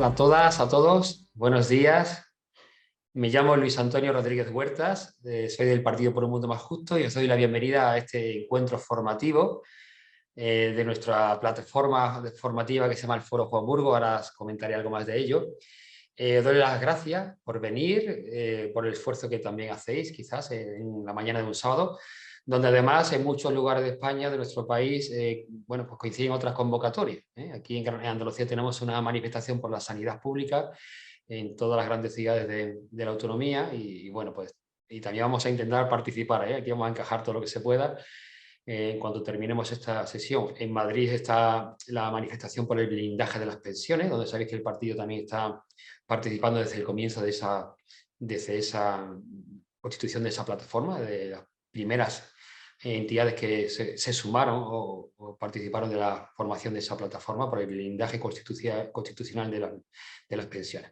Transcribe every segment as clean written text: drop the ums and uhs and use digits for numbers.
Hola a todas, a todos, buenos días. Me llamo Luis Antonio Rodríguez Huertas, soy del Partido por un Mundo Más Justo y os doy la bienvenida a este encuentro formativo de nuestra plataforma formativa que se llama el Foro Juan Burgos. Ahora os comentaré algo más de ello. Os doy las gracias por venir, por el esfuerzo que también hacéis, quizás en la mañana de un sábado, donde además en muchos lugares de España, de nuestro país, bueno, pues coinciden otras convocatorias. Aquí en Andalucía tenemos una manifestación por la sanidad pública en todas las grandes ciudades de la autonomía y bueno, pues y también vamos a intentar participar, aquí vamos a encajar todo lo que se pueda. En cuanto terminemos esta sesión, en Madrid está la manifestación por el blindaje de las pensiones, donde sabéis que el partido también está participando desde el comienzo desde esa constitución de esa plataforma, de las primeras entidades que se sumaron o participaron de la formación de esa plataforma por el blindaje constitucional de las pensiones.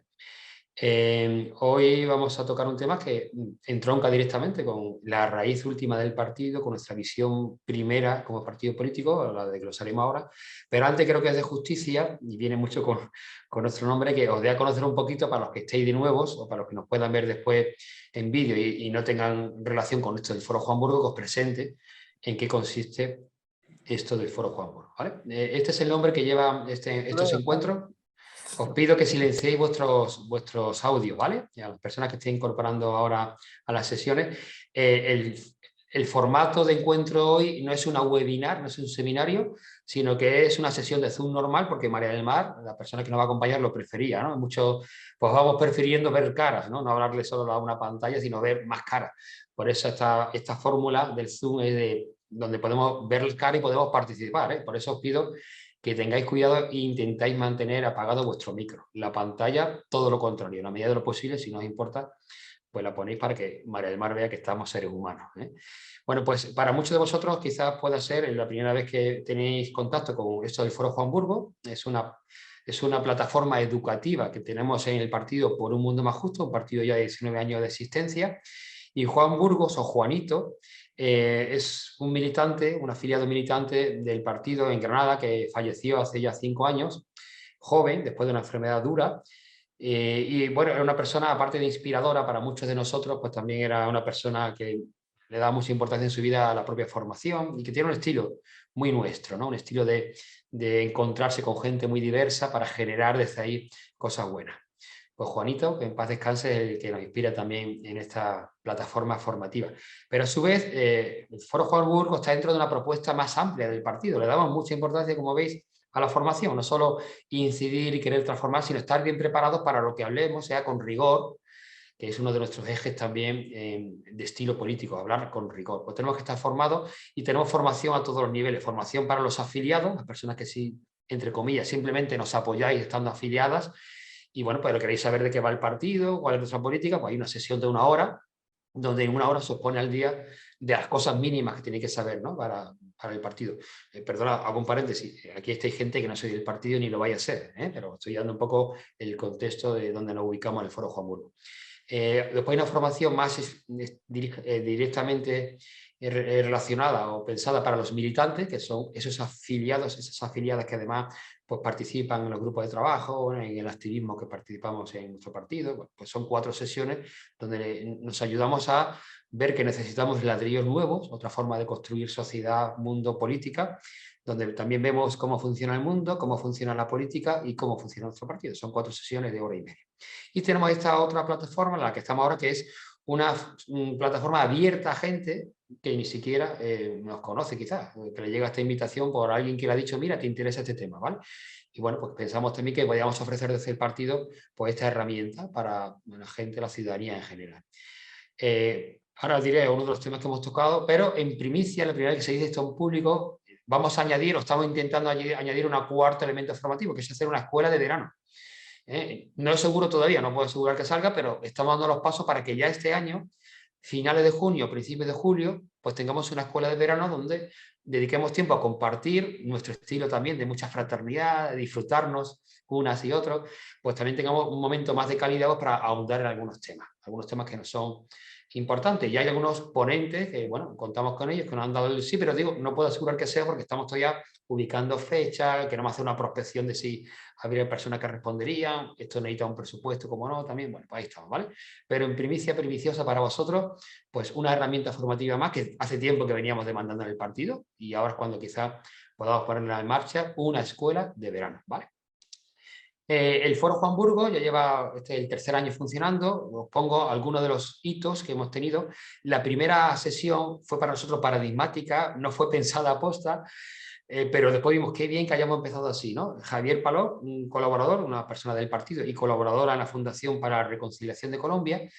Hoy vamos a tocar un tema que entronca directamente con la raíz última del partido, con nuestra visión primera como partido político, la de que lo salimos ahora, pero antes creo que es de justicia y viene mucho con nuestro nombre, que os dé a conocer un poquito para los que estéis de nuevos o para los que nos puedan ver después en vídeo y no tengan relación con esto del Foro Juan Burgos, que os presente en qué consiste esto del Foro Juan Burgos, ¿vale? Este es el nombre que lleva estos encuentros. Os pido que silenciéis vuestros audios, ¿vale? Y a las personas que estén incorporando ahora a las sesiones, el formato de encuentro hoy no es una webinar, no es un seminario, sino que es una sesión de Zoom normal, porque María del Mar, la persona que nos va a acompañar, lo prefería, ¿no? Muchos, pues vamos prefiriendo ver caras, ¿no? No hablarle solo a una pantalla, sino ver más caras. Por eso esta fórmula del Zoom es donde podemos ver cara y podemos participar, ¿eh? Por eso os pido que tengáis cuidado e intentáis mantener apagado vuestro micro. La pantalla, todo lo contrario, en la medida de lo posible, si no os importa, pues la ponéis para que María del Mar vea que estamos seres humanos. Bueno, pues para muchos de vosotros quizás pueda ser la primera vez que tenéis contacto con esto del Foro Juan Burgos. Es una plataforma educativa que tenemos en el partido Por un Mundo Más Justo, un partido ya de 19 años de existencia. Y Juan Burgos, o Juanito, es un militante, un afiliado militante del partido en Granada que falleció hace ya 5 años, joven, después de una enfermedad dura. Y bueno, era una persona, aparte de inspiradora para muchos de nosotros, pues también era una persona que le da mucha importancia en su vida a la propia formación y que tiene un estilo muy nuestro, ¿no? Un estilo de encontrarse con gente muy diversa para generar desde ahí cosas buenas. Pues Juanito, que en paz descanse, es el que nos inspira también en esta plataforma formativa. Pero a su vez, el Foro Juan Burgos está dentro de una propuesta más amplia del partido. Le damos mucha importancia, como veis, a la formación, no solo incidir y querer transformar, sino estar bien preparados para lo que hablemos, sea con rigor, que es uno de nuestros ejes también de estilo político, hablar con rigor. Pues tenemos que estar formados y tenemos formación a todos los niveles. Formación para los afiliados, las personas que sí, entre comillas, simplemente nos apoyáis estando afiliadas. Y bueno, pues queréis saber de qué va el partido, cuál es nuestra política, pues hay una sesión de 1 hora, donde en 1 hora se os pone al día de las cosas mínimas que tenéis que saber, ¿no? Para el partido. Perdona, hago un paréntesis. Aquí hay gente que no soy del partido ni lo vaya a ser, pero estoy dando un poco el contexto de donde nos ubicamos en el Foro Juan Burgos. Después hay una formación más directamente relacionada o pensada para los militantes, que son esos afiliados, esas afiliadas que además pues, participan en los grupos de trabajo, en el activismo que participamos en nuestro partido. Pues son 4 sesiones donde nos ayudamos a ver que necesitamos ladrillos nuevos, otra forma de construir sociedad, mundo, política, donde también vemos cómo funciona el mundo, cómo funciona la política y cómo funciona nuestro partido. Son 4 sesiones de 1 hora y media. Y tenemos esta otra plataforma, en la que estamos ahora, que es una plataforma abierta a gente que ni siquiera nos conoce, quizás, que le llega esta invitación por alguien que le ha dicho, mira, te interesa este tema, ¿vale? Y bueno, pues pensamos también que podríamos ofrecer desde el partido pues esta herramienta para la gente, la ciudadanía en general. Ahora os diré uno de los temas que hemos tocado, pero en primicia, la primera vez que se dice esto en público, vamos a añadir, o estamos intentando añadir un cuarto elemento formativo, que es hacer una escuela de verano. No es seguro todavía, no puedo asegurar que salga, pero estamos dando los pasos para que ya este año, finales de junio, principios de julio, pues tengamos una escuela de verano donde dediquemos tiempo a compartir nuestro estilo también de mucha fraternidad, de disfrutarnos unas y otros, pues también tengamos un momento más de calidad para ahondar en algunos temas que nos son importante. Y hay algunos ponentes que, bueno, contamos con ellos, que nos han dado el sí, pero digo, no puedo asegurar que sea porque estamos todavía ubicando fechas, queremos hacer una prospección de si habría personas que responderían, esto necesita un presupuesto, como no, también, bueno, pues ahí estamos, ¿vale? Pero en primicia perniciosa para vosotros, pues una herramienta formativa más que hace tiempo que veníamos demandando en el partido y ahora es cuando quizás podamos ponerla en marcha, una escuela de verano, ¿vale? El Foro Juan Burgos ya lleva el tercer año funcionando. Os pongo algunos de los hitos que hemos tenido. La primera sesión fue para nosotros paradigmática, no fue pensada a posta, pero después vimos qué bien que hayamos empezado así, ¿no? Javier Paló, un colaborador, una persona del partido y colaboradora en la Fundación para la Reconciliación de Colombia,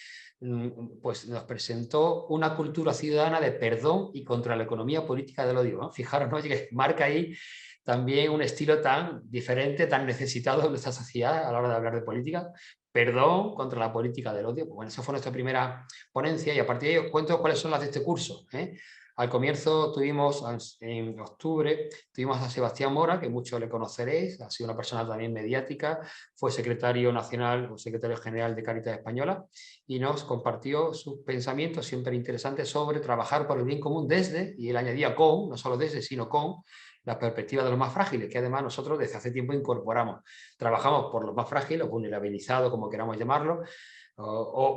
pues nos presentó una cultura ciudadana de perdón y contra la economía política del odio, ¿no? Fijaros, ¿no? Que marca ahí también un estilo tan diferente, tan necesitado de nuestra sociedad a la hora de hablar de política. Perdón contra la política del odio. Pues bueno, esa fue nuestra primera ponencia y a partir de ahí os cuento cuáles son las de este curso, ¿eh? Al comienzo tuvimos, en octubre, tuvimos a Sebastián Mora, que muchos le conoceréis, ha sido una persona también mediática, fue secretario nacional o secretario general de Cáritas Española y nos compartió sus pensamientos siempre interesantes sobre trabajar por el bien común desde, y él añadía con, no solo desde, sino con, la perspectiva de los más frágiles, que además nosotros desde hace tiempo incorporamos. Trabajamos por los más frágiles, vulnerabilizados, como queramos llamarlo,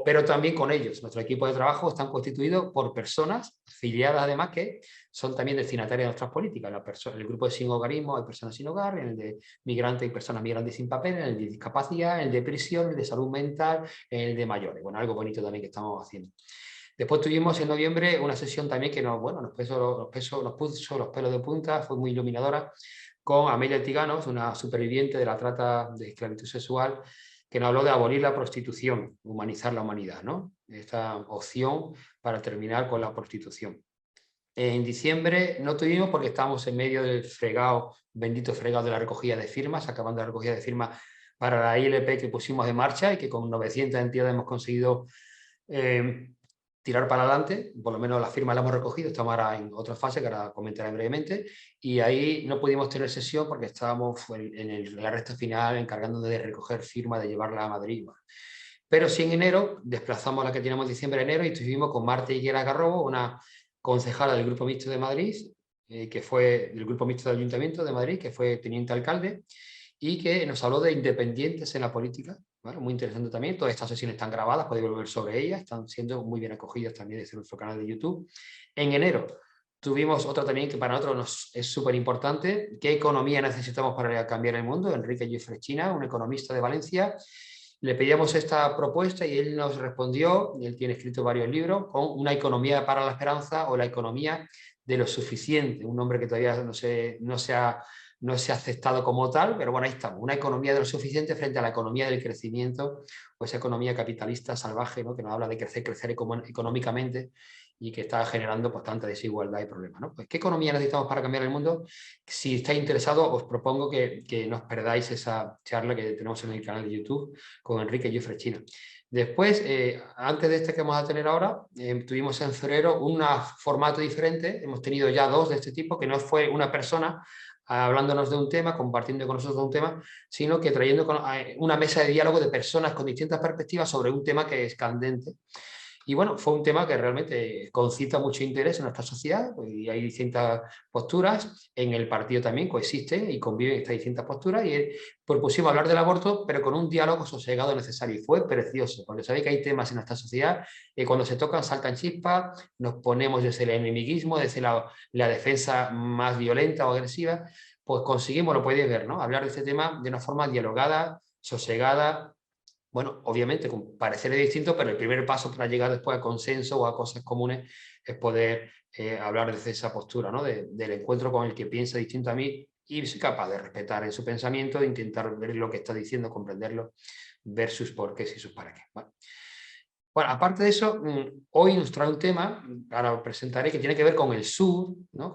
pero también con ellos. Nuestro equipo de trabajo están constituidos por personas filiadas además que son también destinatarias de nuestras políticas. El grupo de sin hogarismo hay personas sin hogar, en el de migrantes y personas migrantes sin papel, en el de discapacidad, en el de prisión, en el de salud mental, en el de mayores. Bueno, algo bonito también que estamos haciendo. Después tuvimos en noviembre una sesión también que nos puso los pelos de punta, fue muy iluminadora, con Amelia Tiganos, una superviviente de la trata de esclavitud sexual, que nos habló de abolir la prostitución, humanizar la humanidad, ¿no? Esta opción para terminar con la prostitución. En diciembre no tuvimos porque estábamos en medio del fregado, bendito fregado de la recogida de firmas, acabando la recogida de firmas para la ILP que pusimos en marcha y que con 900 entidades hemos conseguido tirar para adelante, por lo menos las firmas las hemos recogido, estamos ahora en otra fase que ahora comentaré brevemente, y ahí no pudimos tener sesión porque estábamos en la recta final encargándonos de recoger firmas, de llevarla a Madrid. Pero sí en enero desplazamos la que teníamos en diciembre a enero y estuvimos con Marta Higuera Garrobo, una concejala del Grupo Mixto de Madrid, que fue del Grupo Mixto del Ayuntamiento de Madrid, que fue teniente alcalde, y que nos habló de independientes en la política, ¿vale? Muy interesante también. Todas estas sesiones están grabadas, podéis volver sobre ellas, están siendo muy bien acogidas también desde nuestro canal de YouTube. En enero tuvimos otra también que para nosotros es súper importante. ¿Qué economía necesitamos para cambiar el mundo? Enrique Giuffrechina, un economista de Valencia. Le pedíamos esta propuesta y él nos respondió, y él tiene escrito varios libros, con una economía para la esperanza o la economía de lo suficiente, un nombre que todavía no se ha aceptado como tal, pero bueno, ahí estamos, una economía de lo suficiente frente a la economía del crecimiento o esa economía capitalista salvaje, ¿no? Que nos habla de crecer económicamente y que está generando pues, tanta desigualdad y problemas, ¿no? Pues, ¿qué economía necesitamos para cambiar el mundo? Si estáis interesados, os propongo que no os perdáis esa charla que tenemos en el canal de YouTube con Enrique Giuffrechina. Después, antes de este que vamos a tener ahora, tuvimos en febrero un formato diferente, hemos tenido ya dos de este tipo, que no fue una persona hablándonos de un tema, compartiendo con nosotros un tema, sino que trayendo una mesa de diálogo de personas con distintas perspectivas sobre un tema que es candente. Y bueno, fue un tema que realmente concita mucho interés en nuestra sociedad y hay distintas posturas. En el partido también coexisten y conviven estas distintas posturas y propusimos hablar del aborto, pero con un diálogo sosegado necesario. Y fue precioso, porque sabéis que hay temas en nuestra sociedad que cuando se tocan saltan chispas, nos ponemos desde el enemiguismo, desde la defensa más violenta o agresiva, pues conseguimos, lo podéis ver, ¿no? Hablar de este tema de una forma dialogada, sosegada. Bueno, obviamente con pareceres distintos, pero el primer paso para llegar después a consenso o a cosas comunes es poder hablar desde esa postura, ¿no? Del encuentro con el que piensa distinto a mí y soy capaz de respetar en su pensamiento, de intentar ver lo que está diciendo, comprenderlo, ver sus porqués y sus para qué. Bueno, aparte de eso, hoy nos trae un tema, ahora os presentaré, que tiene que ver con el sur, ¿no?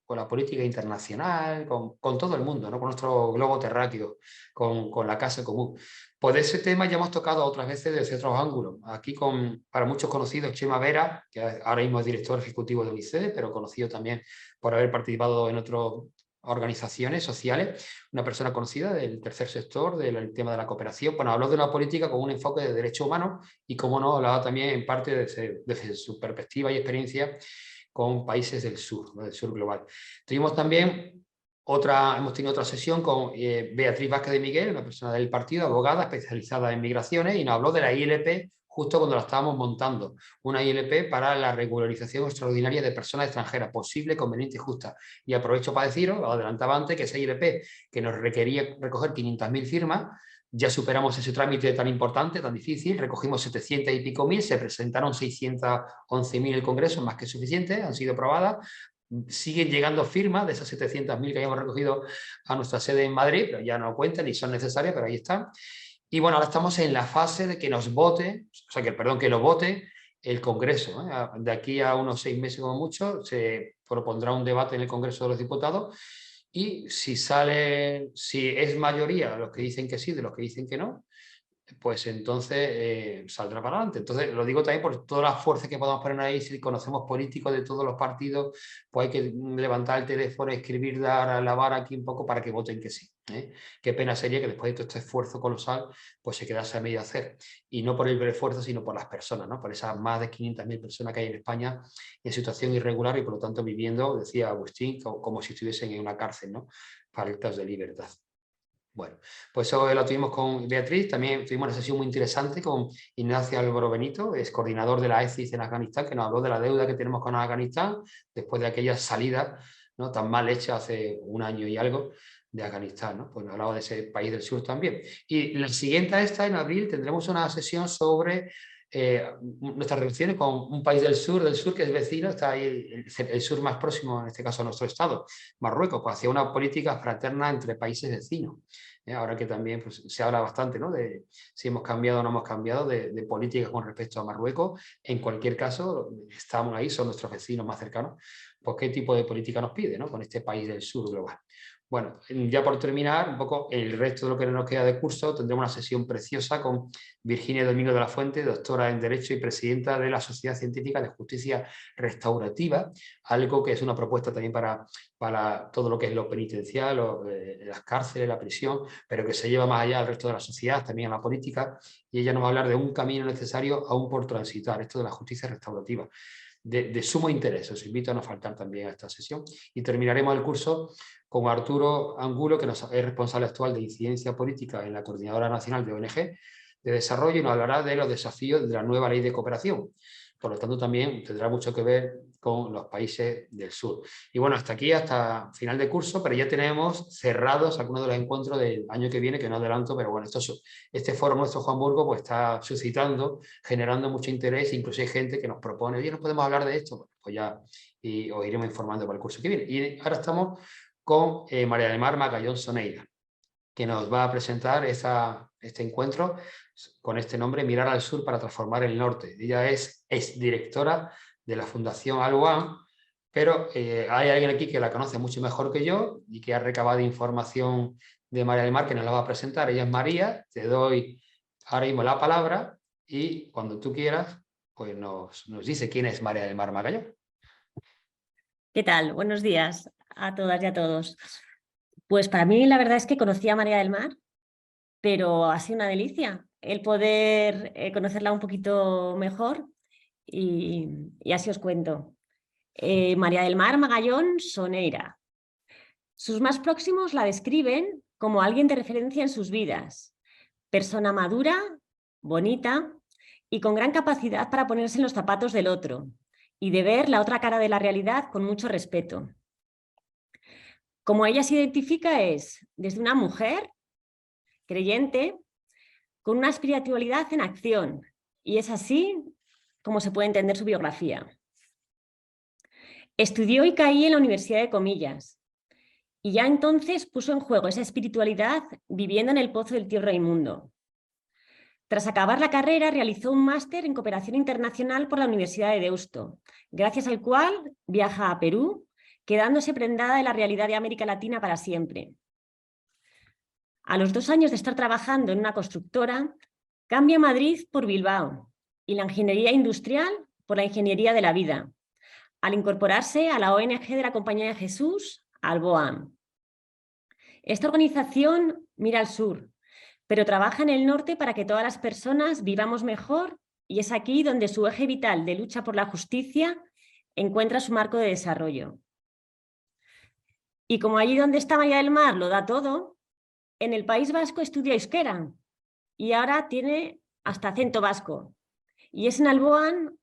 Con la política internacional, con todo el mundo, ¿no? Con nuestro globo terráqueo, con la casa común. Pues de ese tema ya hemos tocado otras veces desde otros ángulos. Aquí para muchos conocidos, Chema Vera, que ahora mismo es director ejecutivo de UNICEF, pero conocido también por haber participado en otros organizaciones sociales, una persona conocida del tercer sector, del tema de la cooperación. Bueno, habló de la política con un enfoque de derechos humanos y, como no, hablaba también en parte desde su perspectiva y experiencia con países del sur, ¿no? Del sur global. Tuvimos también hemos tenido otra sesión con Beatriz Vázquez de Miguel, una persona del partido, abogada especializada en migraciones, y nos habló de la ILP justo cuando la estábamos montando, una ILP para la regularización extraordinaria de personas extranjeras, posible, conveniente y justa. Y aprovecho para deciros, lo adelantaba antes, que esa ILP, que nos requería recoger 500.000 firmas, ya superamos ese trámite tan importante, tan difícil, recogimos 700 y pico mil, se presentaron 611.000 en el Congreso, más que suficiente, han sido aprobadas. Siguen llegando firmas de esas 700.000 que hayamos recogido a nuestra sede en Madrid, pero ya no cuentan ni son necesarias, pero ahí están. Y bueno, ahora estamos en la fase de que nos vote, o sea, que lo vote el Congreso, ¿eh? De aquí a unos 6 meses como mucho, se propondrá un debate en el Congreso de los Diputados, y si es mayoría los que dicen que sí, de los que dicen que no, pues entonces saldrá para adelante. Entonces, lo digo también por todas las fuerzas que podamos poner ahí. Si conocemos políticos de todos los partidos, pues hay que levantar el teléfono, escribir, dar a la vara aquí un poco para que voten que sí, ¿eh? Qué pena sería que después de todo este esfuerzo colosal, pues se quedase a medio hacer. Y no por el esfuerzo, sino por las personas, ¿no? Por esas más de 500.000 personas que hay en España en situación irregular y, por lo tanto, viviendo, decía Agustín, como si estuviesen en una cárcel, ¿no? Faltas de libertad. Bueno, pues eso lo tuvimos con Beatriz. También tuvimos una sesión muy interesante con Ignacio Álvaro Benito, es coordinador de la ECIS en Afganistán, que nos habló de la deuda que tenemos con Afganistán después de aquella salida, ¿no?, tan mal hecha hace un año y algo de Afganistán, ¿no? Pues nos hablaba de ese país del sur también. Y la siguiente a esta, en abril, tendremos una sesión sobre nuestras relaciones con un país del sur que es vecino, está ahí el sur más próximo, en este caso a nuestro estado, Marruecos, pues hacia una política fraterna entre países vecinos. Ahora que también pues, se habla bastante, ¿no?, de si hemos cambiado o no hemos cambiado de política con respecto a Marruecos. En cualquier caso, estamos ahí, son nuestros vecinos más cercanos, pues qué tipo de política nos pide, ¿no?, con este país del sur global. Bueno, ya por terminar, un poco el resto de lo que nos queda de curso, tendremos una sesión preciosa con Virginia Domingo de la Fuente, doctora en Derecho y presidenta de la Sociedad Científica de Justicia Restaurativa, algo que es una propuesta también para todo lo que es lo penitencial, las cárceles, la prisión, pero que se lleva más allá al resto de la sociedad, también a la política, y ella nos va a hablar de un camino necesario aún por transitar, esto de la justicia restaurativa. De sumo interés, os invito a no faltar también a esta sesión. Y terminaremos el curso con Arturo Angulo, que es responsable actual de incidencia política en la Coordinadora Nacional de ONG de Desarrollo, y nos hablará de los desafíos de la nueva ley de cooperación. Por lo tanto, también tendrá mucho que ver con los países del sur. Y bueno, hasta aquí, hasta final de curso, pero ya tenemos cerrados algunos de los encuentros del año que viene, que no adelanto, pero bueno, este foro nuestro, Juan Burgos, pues está suscitando, generando mucho interés, incluso hay gente que nos propone, oye, ¿no podemos hablar de esto? Pues ya os iremos informando para el curso que viene. Y ahora estamos con María del Mar Magallón Soneira, que nos va a presentar este encuentro con este nombre, Mirar al Sur para transformar el norte. Ella es directora de la Fundación Al-One, pero hay alguien aquí que la conoce mucho mejor que yo y que ha recabado información de María del Mar, que nos la va a presentar. Ella es María, te doy ahora mismo la palabra y cuando tú quieras, pues nos dice quién es María del Mar Magallón. ¿Qué tal? Buenos días a todas y a todos. Pues para mí la verdad es que conocí a María del Mar, pero ha sido una delicia el poder conocerla un poquito mejor y así os cuento. María del Mar Magallón Soneira. Sus más próximos la describen como alguien de referencia en sus vidas, persona madura, bonita y con gran capacidad para ponerse en los zapatos del otro y de ver la otra cara de la realidad con mucho respeto. Como ella se identifica es desde una mujer creyente con una espiritualidad en acción, y es así como se puede entender su biografía. Estudió y caí en la Universidad de Comillas y ya entonces puso en juego esa espiritualidad viviendo en el Pozo del Tío Raimundo. Tras acabar la carrera realizó un máster en cooperación internacional por la Universidad de Deusto, gracias al cual viaja a Perú, quedándose prendada de la realidad de América Latina para siempre. A los 2 años de estar trabajando en una constructora, cambia Madrid por Bilbao y la ingeniería industrial por la ingeniería de la vida, al incorporarse a la ONG de la Compañía de Jesús, Al-BOAM, Esta organización mira al sur, pero trabaja en el norte para que todas las personas vivamos mejor, y es aquí donde su eje vital de lucha por la justicia encuentra su marco de desarrollo. Y como allí donde está María del Mar lo da todo, en el País Vasco estudia euskera y ahora tiene hasta acento vasco. Y es en Alboan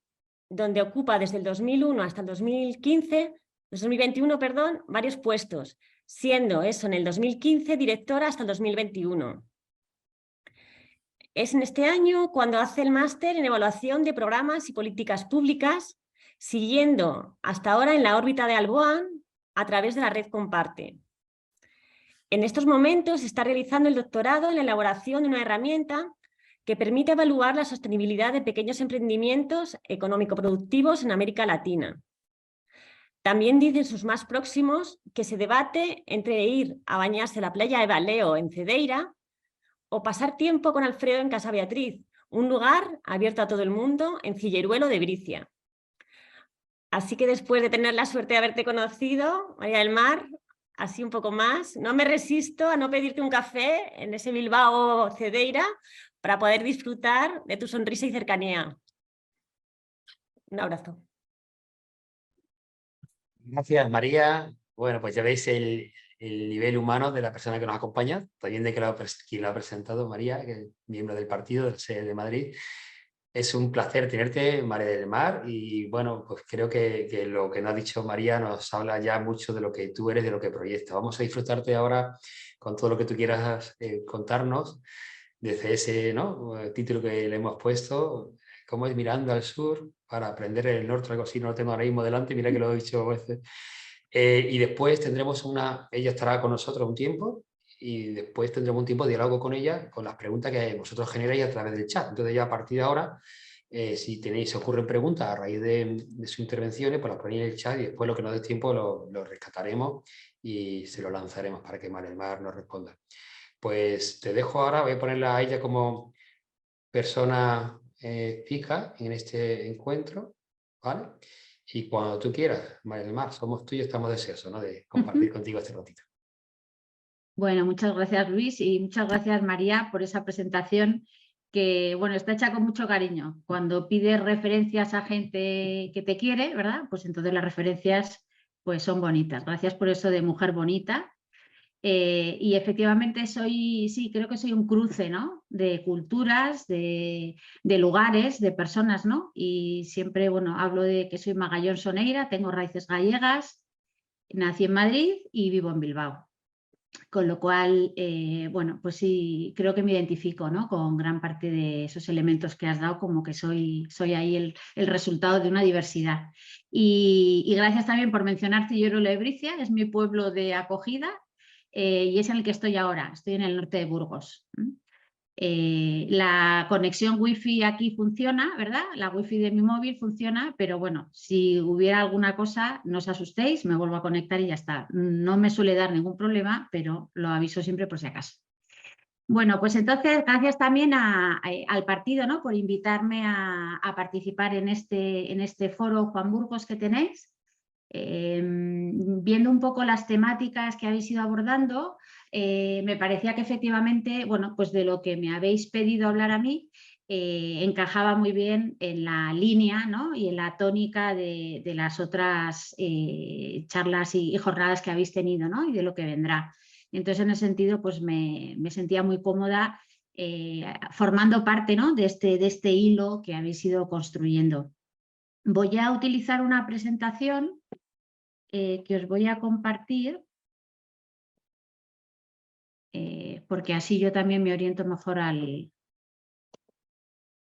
donde ocupa desde el 2001 hasta el 2021, varios puestos, siendo eso en el 2015 directora hasta el 2021. Es en este año cuando hace el máster en evaluación de programas y políticas públicas, siguiendo hasta ahora en la órbita de Alboan a través de la red Comparte. En estos momentos está realizando el doctorado en la elaboración de una herramienta que permite evaluar la sostenibilidad de pequeños emprendimientos económico-productivos en América Latina. También dicen sus más próximos que se debate entre ir a bañarse a la playa de Valeo en Cedeira o pasar tiempo con Alfredo en Casa Beatriz, un lugar abierto a todo el mundo en Cilleruelo de Bricia. Así que después de tener la suerte de haberte conocido, María del Mar, así un poco más, no me resisto a no pedirte un café en ese Bilbao Cedeira para poder disfrutar de tu sonrisa y cercanía. Un abrazo. Gracias, María. Bueno, pues ya veis el nivel humano de la persona que nos acompaña, también de quien lo ha presentado, María, que es miembro del partido del SEE de Madrid. Es un placer tenerte, María del Mar, y bueno, pues creo que lo que nos ha dicho María nos habla ya mucho de lo que tú eres, de lo que proyectas. Vamos a disfrutarte ahora con todo lo que tú quieras contarnos, desde ese, ¿no?, título que le hemos puesto, cómo es mirando al sur para aprender el norte, algo así, no lo tengo ahora mismo delante, mira que lo he dicho a veces. Y después tendremos ella estará con nosotros un tiempo, y después tendremos un tiempo de diálogo con ella, con las preguntas que vosotros generáis a través del chat. Entonces ya a partir de ahora, si se ocurren preguntas a raíz de sus intervenciones, pues las ponéis en el chat y después lo que nos dé tiempo lo rescataremos y se lo lanzaremos para que María del Mar nos responda. Pues te dejo ahora, voy a ponerla a ella como persona fija en este encuentro, ¿vale? Y cuando tú quieras, María del Mar, somos tuyos, estamos deseosos, ¿no?, de compartir contigo este ratito. Bueno, muchas gracias, Luis, y muchas gracias, María, por esa presentación que, bueno, está hecha con mucho cariño. Cuando pides referencias a gente que te quiere, ¿verdad? Pues entonces las referencias pues son bonitas. Gracias por eso de mujer bonita. Y efectivamente sí, creo que soy un cruce, ¿no?, de culturas, de lugares, de personas, ¿no? Y siempre, bueno, hablo de que soy Magallón Soneira, tengo raíces gallegas, nací en Madrid y vivo en Bilbao. Con lo cual, bueno, pues sí, creo que me identifico, ¿no?, con gran parte de esos elementos que has dado, como que soy ahí el resultado de una diversidad. Y gracias también por mencionar Cilleruelo de Bricia, es mi pueblo de acogida y es en el que estoy ahora, estoy en el norte de Burgos. La conexión wifi aquí funciona, ¿verdad? La wifi de mi móvil funciona, pero bueno, si hubiera alguna cosa, no os asustéis, me vuelvo a conectar y ya está. No me suele dar ningún problema, pero lo aviso siempre por si acaso. Bueno, pues entonces gracias también al partido, ¿no?, por invitarme a participar en este foro Juan Burgos que tenéis. Viendo un poco las temáticas que habéis ido abordando, me parecía que efectivamente, bueno, pues de lo que me habéis pedido hablar a mí, encajaba muy bien en la línea, ¿no?, y en la tónica de las otras charlas y jornadas que habéis tenido, ¿no?, y de lo que vendrá. Entonces, en ese sentido, pues me sentía muy cómoda formando parte, ¿no?, de este hilo que habéis ido construyendo. Voy a utilizar una presentación que os voy a compartir, porque así yo también me oriento mejor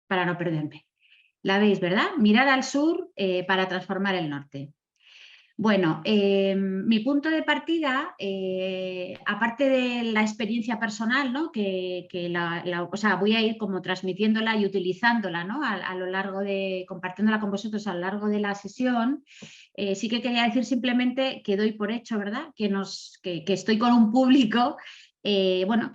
para no perderme. La veis, ¿verdad? Mirad al sur para transformar el norte. Bueno, mi punto de partida, aparte de la experiencia personal, ¿no?, o sea, voy a ir como transmitiéndola y utilizándola, ¿no?, a lo largo compartiéndola con vosotros a lo largo de la sesión. Sí que quería decir simplemente que doy por hecho, ¿verdad?, que estoy con un público, bueno,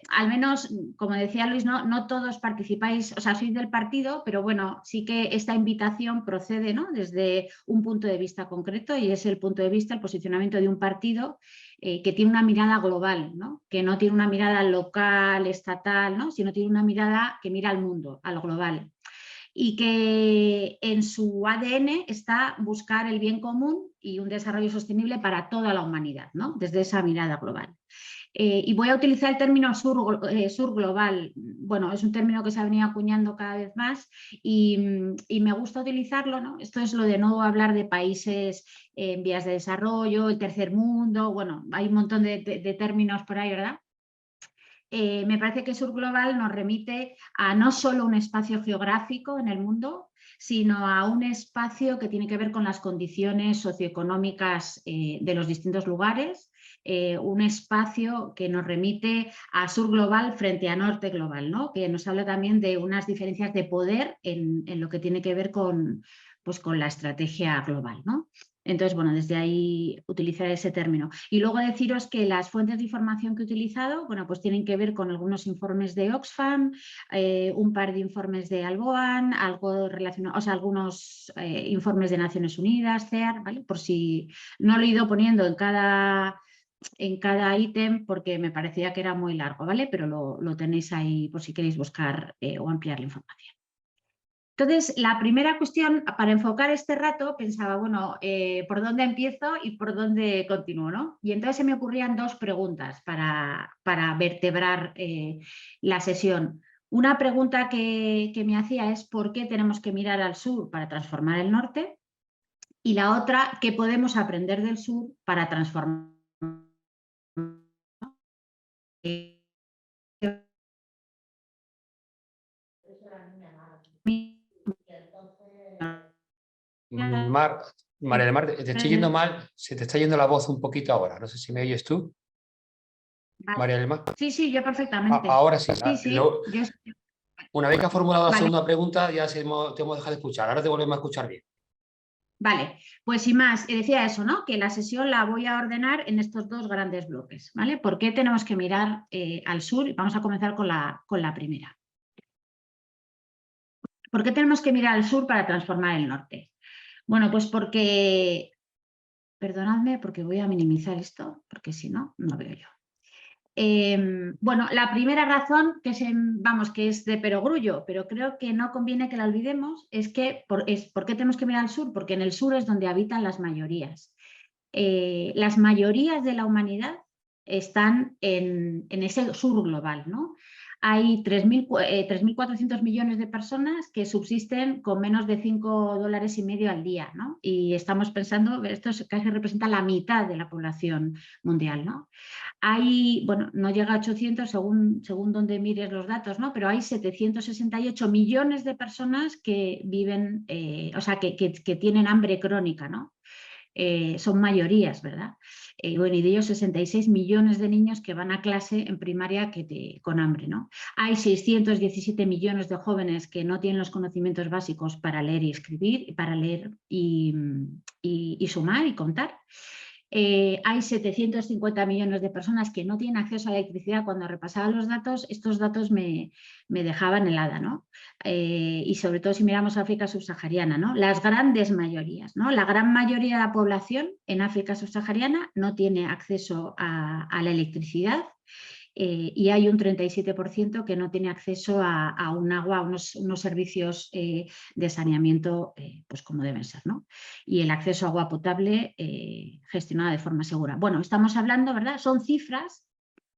al menos, como decía Luis, no todos participáis, o sea, sois del partido, pero bueno, sí que esta invitación procede, ¿no?, desde un punto de vista concreto, y es el punto de vista, el posicionamiento de un partido que tiene una mirada global, ¿no? Que no tiene una mirada local, estatal, ¿no? Sino tiene una mirada que mira al mundo, al global. Y que en su ADN está buscar el bien común y un desarrollo sostenible para toda la humanidad, ¿no? Desde esa mirada global. Y voy a utilizar el término sur global. Bueno, es un término que se ha venido acuñando cada vez más y me gusta utilizarlo, ¿no? Esto es lo de no hablar de países en vías de desarrollo, el tercer mundo, bueno, hay un montón de términos por ahí, ¿verdad? Me parece que sur global nos remite a no solo un espacio geográfico en el mundo, sino a un espacio que tiene que ver con las condiciones socioeconómicas de los distintos lugares, un espacio que nos remite a sur global frente a norte global, ¿no? Que nos habla también de unas diferencias de poder en lo que tiene que ver con, pues, con la estrategia global, ¿no? Entonces, bueno, desde ahí utilizar ese término. Y luego deciros que las fuentes de información que he utilizado, bueno, pues tienen que ver con algunos informes de Oxfam, un par de informes de Alboan, algo relacionado, o sea, algunos informes de Naciones Unidas, CEAR, ¿vale? Por si no lo he ido poniendo en cada ítem porque me parecía que era muy largo, ¿vale? Pero lo tenéis ahí por si queréis buscar o ampliar la información. Entonces, la primera cuestión, para enfocar este rato, pensaba, bueno, ¿por dónde empiezo y por dónde continúo, ¿no? Y entonces se me ocurrían dos preguntas para vertebrar la sesión. Una pregunta que me hacía es ¿por qué tenemos que mirar al sur para transformar el norte? Y la otra, ¿qué podemos aprender del sur para transformar? María del Mar, te estoy yendo mal, se te está yendo la voz un poquito ahora. No sé si me oyes tú, María del Mar. Sí, yo perfectamente. Ahora sí. Sí, Una vez que has formulado la vale. segunda pregunta, ya te hemos dejado de escuchar. Ahora te volvemos a escuchar bien. Vale, pues sin más, decía eso, ¿no? Que la sesión la voy a ordenar en estos dos grandes bloques, ¿vale? ¿Por qué tenemos que mirar al sur? Vamos a comenzar con la primera. ¿Por qué tenemos que mirar al sur para transformar el norte? Bueno, pues porque, perdonadme, porque voy a minimizar esto, porque si no, no veo yo. Bueno, la primera razón, que es de perogrullo, pero creo que no conviene que la olvidemos, es que ¿por qué tenemos que mirar al sur? Porque en el sur es donde habitan las mayorías. Las mayorías de la humanidad están en ese sur global, ¿no? Hay 3.400 millones de personas que subsisten con menos de $5,5 al día, ¿no? Y estamos pensando, esto casi representa la mitad de la población mundial, ¿no? Hay, bueno, no llega a 800 según donde mires los datos, ¿no? Pero hay 768 millones de personas que viven, o sea, que tienen hambre crónica, ¿no? Son mayorías, ¿verdad? Bueno, y de ellos 66 millones de niños que van a clase en primaria con hambre, ¿no? Hay 617 millones de jóvenes que no tienen los conocimientos básicos para leer y escribir, para leer y sumar y contar. Hay 750 millones de personas que no tienen acceso a la electricidad. Cuando repasaba los datos, estos datos me dejaban helada, ¿no? Y sobre todo si miramos África subsahariana, ¿no? Las grandes mayorías, ¿no? La gran mayoría de la población en África subsahariana no tiene acceso a la electricidad. Y hay un 37% que no tiene acceso a un agua, a unos servicios de saneamiento pues como deben ser, ¿no? Y el acceso a agua potable gestionada de forma segura. Bueno, estamos hablando, ¿verdad? Son cifras,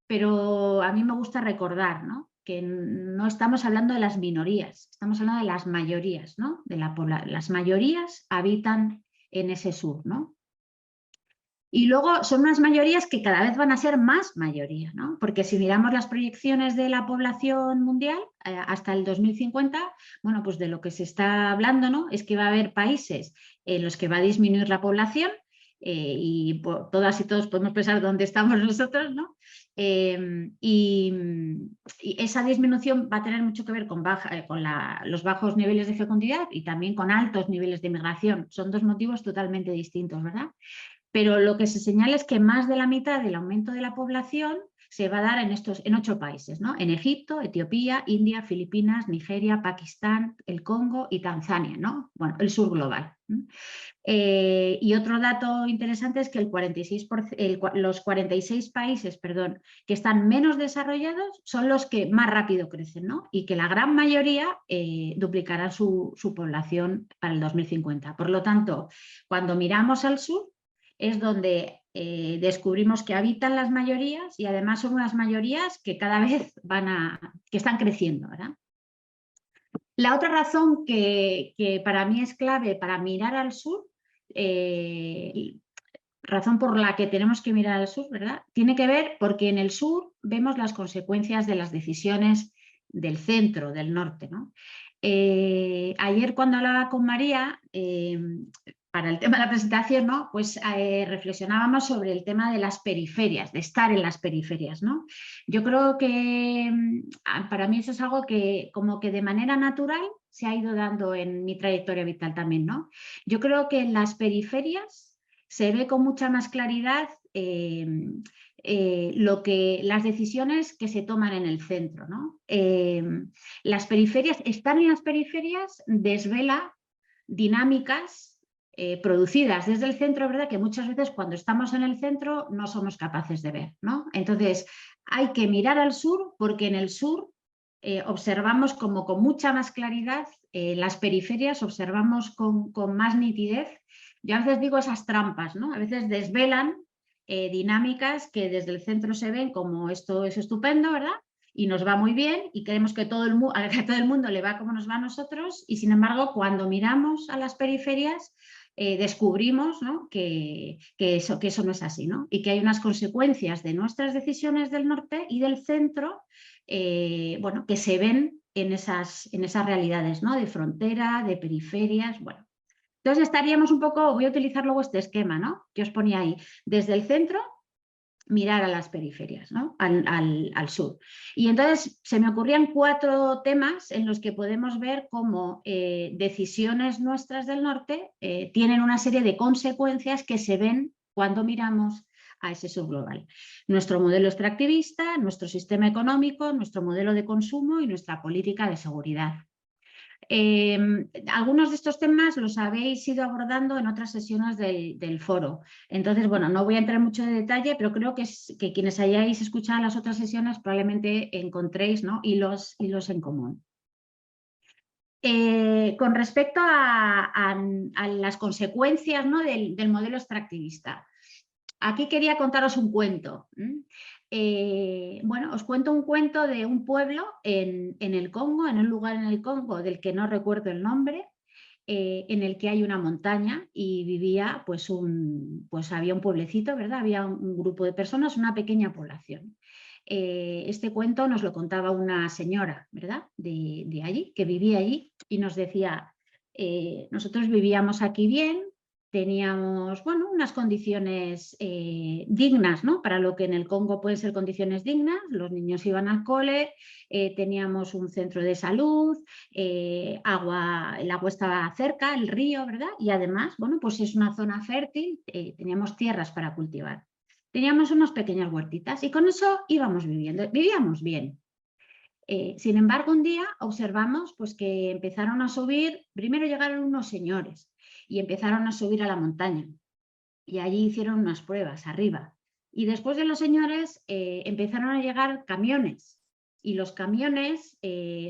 pero a mí me gusta recordar, ¿no? Que no estamos hablando de las minorías, estamos hablando de las mayorías, ¿no? Las mayorías habitan en ese sur, ¿no? Y luego son unas mayorías que cada vez van a ser más mayoría, ¿no? Porque si miramos las proyecciones de la población mundial hasta el 2050, bueno, pues de lo que se está hablando, ¿no? Es que va a haber países en los que va a disminuir la población y todas y todos podemos pensar dónde estamos nosotros, ¿no? Y esa disminución va a tener mucho que ver con los bajos niveles de fecundidad y también con altos niveles de migración. Son dos motivos totalmente distintos, ¿verdad? Pero lo que se señala es que más de la mitad del aumento de la población se va a dar en 8 países, ¿no? En Egipto, Etiopía, India, Filipinas, Nigeria, Pakistán, el Congo y Tanzania, ¿no? Bueno, el sur global. Y otro dato interesante es que los 46 países, perdón, que están menos desarrollados son los que más rápido crecen, ¿no? Y que la gran mayoría duplicarán su población para el 2050. Por lo tanto, cuando miramos al sur es donde descubrimos que habitan las mayorías y además son unas mayorías que cada vez que están creciendo, ¿verdad? La otra razón que para mí es clave para mirar al sur, razón por la que tenemos que mirar al sur, ¿verdad? Tiene que ver porque en el sur vemos las consecuencias de las decisiones del centro, del norte, ¿no? Ayer cuando hablaba con María, para el tema de la presentación, ¿no? Pues reflexionábamos sobre el tema de las periferias, de estar en las periferias, ¿no? Yo creo que para mí eso es algo que como que de manera natural se ha ido dando en mi trayectoria vital también, ¿no? Yo creo que en las periferias se ve con mucha más claridad las decisiones que se toman en el centro, ¿no? Las periferias, estar en las periferias desvela dinámicas producidas desde el centro, ¿verdad? Que muchas veces cuando estamos en el centro no somos capaces de ver, ¿no? Entonces hay que mirar al sur porque en el sur observamos como con mucha más claridad las periferias, observamos con más nitidez. Yo a veces digo esas trampas, ¿no? A veces desvelan dinámicas que desde el centro se ven como esto es estupendo, ¿verdad? Y nos va muy bien y queremos que a todo el mundo le va como nos va a nosotros y sin embargo cuando miramos a las periferias descubrimos, ¿no? que eso no es así, ¿no? Y que hay unas consecuencias de nuestras decisiones del norte y del centro bueno, que se ven en esas realidades, ¿no? De frontera, de periferias, bueno. Entonces estaríamos un poco, voy a utilizar luego este esquema, ¿no? Que os ponía ahí, desde el centro mirar a las periferias, ¿no? al sur. Y entonces se me ocurrían 4 temas en los que podemos ver cómo decisiones nuestras del norte tienen una serie de consecuencias que se ven cuando miramos a ese sur global. Nuestro modelo extractivista, nuestro sistema económico, nuestro modelo de consumo y nuestra política de seguridad. Algunos de estos temas los habéis ido abordando en otras sesiones del foro. Entonces, bueno, no voy a entrar mucho en detalle, pero creo que quienes hayáis escuchado las otras sesiones probablemente encontréis, ¿no? hilos en común. Con respecto a las consecuencias, ¿no? del modelo extractivista. Aquí quería contaros un cuento. Bueno, os cuento un cuento de un pueblo en el Congo, en un lugar en el Congo del que no recuerdo el nombre, en el que hay una montaña y vivía, pues había un pueblecito, ¿verdad? Había un grupo de personas, una pequeña población. Este cuento nos lo contaba una señora, ¿verdad? De allí, que vivía allí y nos decía, nosotros vivíamos aquí bien, teníamos, bueno, unas condiciones dignas, ¿no? Para lo que en el Congo pueden ser condiciones dignas, los niños iban al cole, teníamos un centro de salud, el agua estaba cerca, el río, ¿verdad? Y además, bueno, pues es una zona fértil, teníamos tierras para cultivar. Teníamos unas pequeñas huertitas y con eso íbamos viviendo, vivíamos bien. Sin embargo, un día observamos pues, que empezaron a subir, primero llegaron unos señores y empezaron a subir a la montaña y allí hicieron unas pruebas arriba. Y después de los señores empezaron a llegar camiones y los camiones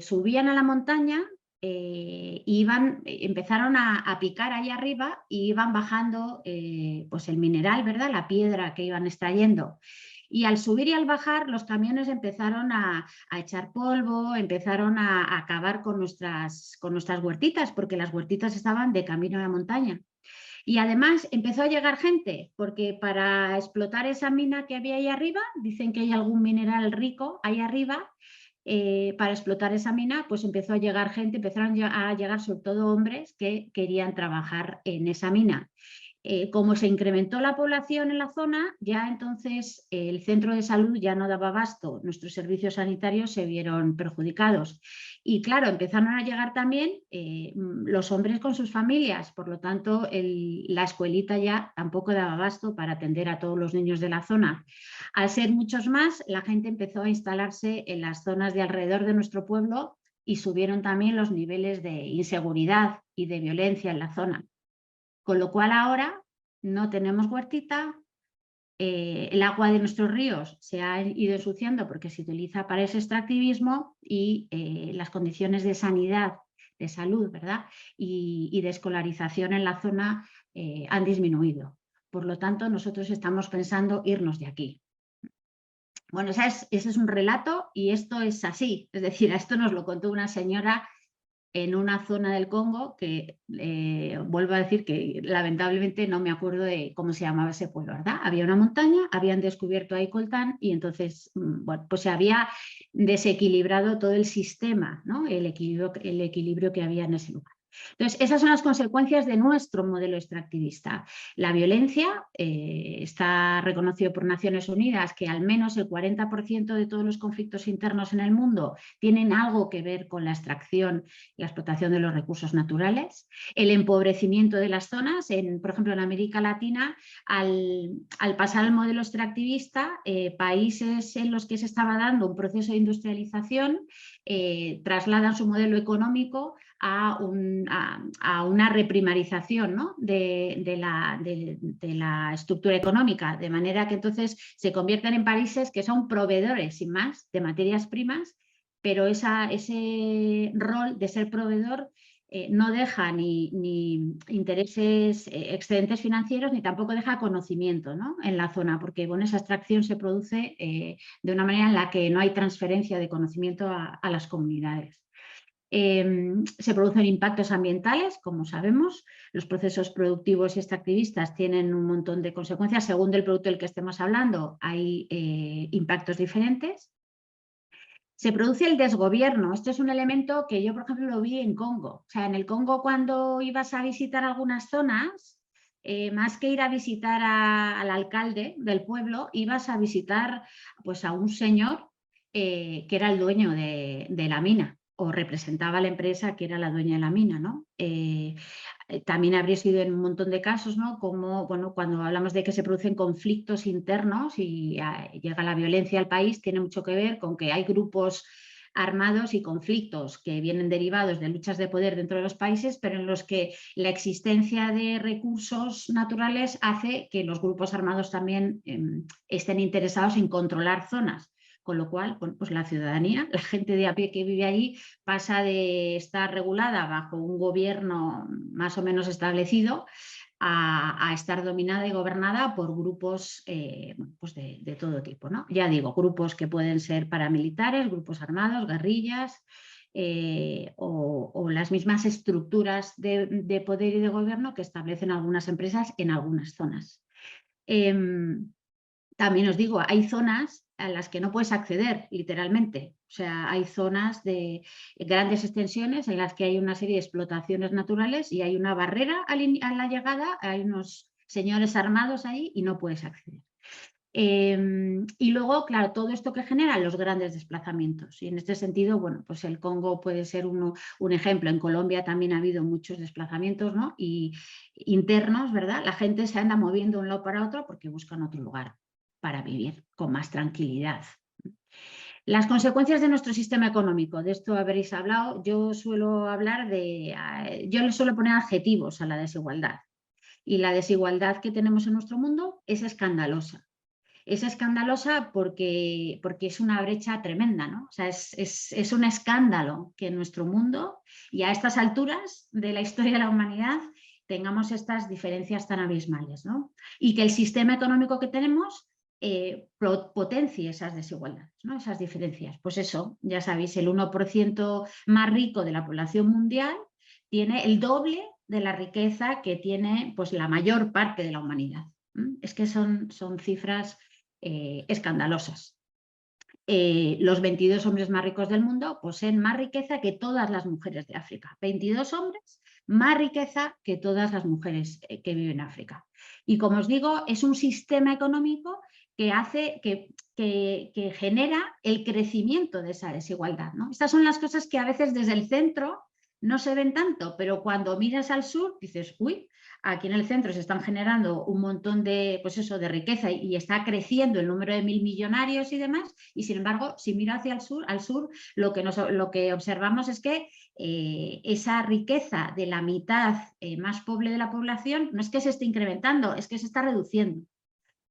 subían a la montaña empezaron a picar ahí arriba y iban bajando pues el mineral, ¿verdad? La piedra que iban extrayendo. Y al subir y al bajar, los camiones empezaron a echar polvo, empezaron a acabar con nuestras huertitas, porque las huertitas estaban de camino a la montaña. Y además empezó a llegar gente, porque para explotar esa mina que había ahí arriba, dicen que hay algún mineral rico ahí arriba, para explotar esa mina, pues empezó a llegar gente, empezaron a llegar sobre todo hombres que querían trabajar en esa mina. Como se incrementó la población en la zona, ya entonces el centro de salud ya no daba abasto, nuestros servicios sanitarios se vieron perjudicados. Y claro, empezaron a llegar también los hombres con sus familias, por lo tanto la escuelita ya tampoco daba abasto para atender a todos los niños de la zona. Al ser muchos más, la gente empezó a instalarse en las zonas de alrededor de nuestro pueblo y subieron también los niveles de inseguridad y de violencia en la zona. Con lo cual ahora no tenemos huertita, el agua de nuestros ríos se ha ido ensuciando porque se utiliza para ese extractivismo y las condiciones de sanidad, de salud, ¿verdad? Y de escolarización en la zona han disminuido. Por lo tanto, nosotros estamos pensando irnos de aquí. Bueno, ese es un relato y esto es así. Es decir, esto nos lo contó una señora en una zona del Congo que, vuelvo a decir que lamentablemente no me acuerdo de cómo se llamaba ese pueblo, ¿verdad? Había una montaña, habían descubierto ahí coltán y entonces, bueno, pues se había desequilibrado todo el sistema, ¿no? El equilibrio que había en ese lugar. Entonces, esas son las consecuencias de nuestro modelo extractivista. La violencia, está reconocido por Naciones Unidas que al menos el 40% de todos los conflictos internos en el mundo tienen algo que ver con la extracción y la explotación de los recursos naturales. El empobrecimiento de las zonas, por ejemplo en América Latina, al pasar al modelo extractivista, países en los que se estaba dando un proceso de industrialización trasladan su modelo económico a una reprimarización, ¿no? de la estructura económica, de manera que entonces se convierten en países que son proveedores, sin más, de materias primas, pero ese rol de ser proveedor no deja ni intereses, excedentes financieros, ni tampoco deja conocimiento, ¿no? en la zona, porque bueno, esa extracción se produce de una manera en la que no hay transferencia de conocimiento a las comunidades. Se producen impactos ambientales, como sabemos, los procesos productivos y extractivistas tienen un montón de consecuencias, según el producto del que estemos hablando, hay impactos diferentes. Se produce el desgobierno, esto es un elemento que yo, por ejemplo, lo vi en Congo. O sea, en el Congo cuando ibas a visitar algunas zonas, más que ir a visitar al alcalde del pueblo, ibas a visitar pues, a un señor que era el dueño de la mina o representaba a la empresa que era la dueña de la mina, ¿no? También habría sido en un montón de casos, ¿no? Como bueno, cuando hablamos de que se producen conflictos internos y llega la violencia al país, tiene mucho que ver con que hay grupos armados y conflictos que vienen derivados de luchas de poder dentro de los países, pero en los que la existencia de recursos naturales hace que los grupos armados también estén interesados en controlar zonas. Con lo cual, bueno, pues la ciudadanía, la gente de a pie que vive allí, pasa de estar regulada bajo un gobierno más o menos establecido a estar dominada y gobernada por grupos pues de todo tipo, ¿no? Ya digo, grupos que pueden ser paramilitares, grupos armados, guerrillas, o las mismas estructuras de poder y de gobierno que establecen algunas empresas en algunas zonas. También os digo, hay zonas a las que no puedes acceder literalmente. O sea, hay zonas de grandes extensiones en las que hay una serie de explotaciones naturales y hay una barrera a la llegada, hay unos señores armados ahí y no puedes acceder. Y luego, claro, todo esto que genera los grandes desplazamientos. Y en este sentido, bueno, pues el Congo puede ser un ejemplo. En Colombia también ha habido muchos desplazamientos, ¿no? Y internos, ¿verdad? La gente se anda moviendo de un lado para otro porque buscan otro lugar para vivir con más tranquilidad. Las consecuencias de nuestro sistema económico, de esto habréis hablado, yo suelo hablar yo le suelo poner adjetivos a la desigualdad. Y la desigualdad que tenemos en nuestro mundo es escandalosa. Es escandalosa porque es una brecha tremenda, ¿no? O sea, es un escándalo que en nuestro mundo y a estas alturas de la historia de la humanidad tengamos estas diferencias tan abismales, ¿no? Y que el sistema económico que tenemos potencie esas desigualdades, ¿no? Esas diferencias. Pues eso, ya sabéis, el 1% más rico de la población mundial tiene el doble de la riqueza que tiene pues, la mayor parte de la humanidad. Es que son cifras escandalosas. Los 22 hombres más ricos del mundo poseen más riqueza que todas las mujeres de África. 22 hombres más riqueza que todas las mujeres que viven en África. Y como os digo, es un sistema económico que hace, que genera el crecimiento de esa desigualdad, ¿no? Estas son las cosas que a veces desde el centro no se ven tanto, pero cuando miras al sur dices, uy, aquí en el centro se están generando un montón de, pues eso, de riqueza y está creciendo el número de 1000 millonarios y demás, y sin embargo, si miro hacia el sur, lo que observamos es que esa riqueza de la mitad más pobre de la población no es que se esté incrementando, es que se está reduciendo.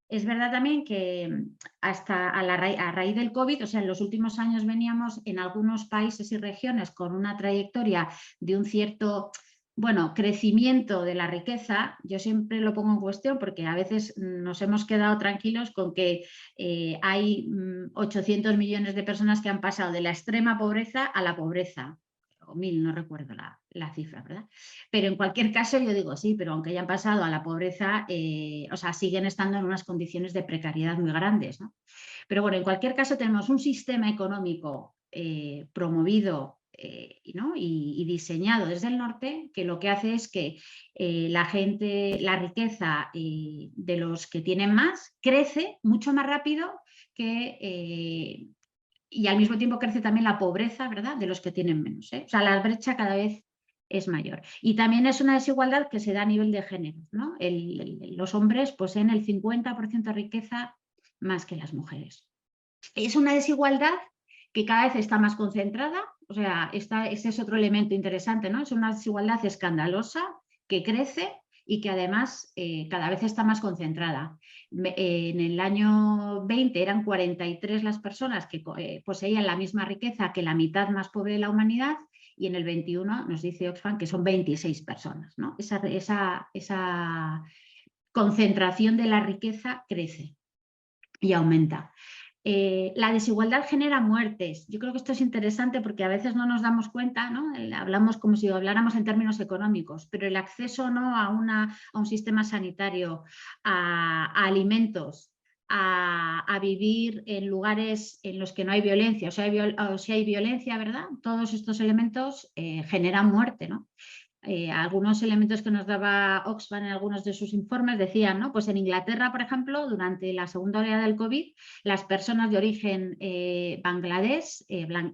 Es verdad también que hasta a raíz del COVID, o sea, en los últimos años veníamos en algunos países y regiones con una trayectoria de un cierto, bueno, crecimiento de la riqueza. Yo siempre lo pongo en cuestión porque a veces nos hemos quedado tranquilos con que hay 800 millones de personas que han pasado de la extrema pobreza a la pobreza. O 1000, no recuerdo la cifra, ¿verdad? Pero en cualquier caso yo digo, sí, pero aunque hayan pasado a la pobreza, o sea, siguen estando en unas condiciones de precariedad muy grandes, ¿no? Pero bueno, en cualquier caso tenemos un sistema económico promovido ¿no? y diseñado desde el norte, que lo que hace es que la riqueza de los que tienen más crece mucho más rápido que... y al mismo tiempo crece también la pobreza, ¿verdad?, de los que tienen menos, ¿eh? O sea, la brecha cada vez es mayor. Y también es una desigualdad que se da a nivel de género, ¿no? Los hombres poseen el 50% de riqueza más que las mujeres. Es una desigualdad que cada vez está más concentrada, o sea, ese es otro elemento interesante, ¿no? Es una desigualdad escandalosa que crece y que además cada vez está más concentrada. En el año 20 eran 43 las personas que poseían la misma riqueza que la mitad más pobre de la humanidad, y en el 21 nos dice Oxfam que son 26 personas, ¿no? Esa concentración de la riqueza crece y aumenta. La desigualdad genera muertes. Yo creo que esto es interesante porque a veces no nos damos cuenta, ¿no? Hablamos como si habláramos en términos económicos, pero el acceso, ¿no?, a un sistema sanitario, a alimentos, a vivir en lugares en los que no hay violencia, o si hay violencia, ¿verdad? Todos estos elementos generan muerte, ¿no? Algunos elementos que nos daba Oxfam en algunos de sus informes decían, ¿no? Pues en Inglaterra, por ejemplo, durante la segunda oleada del COVID, las personas de origen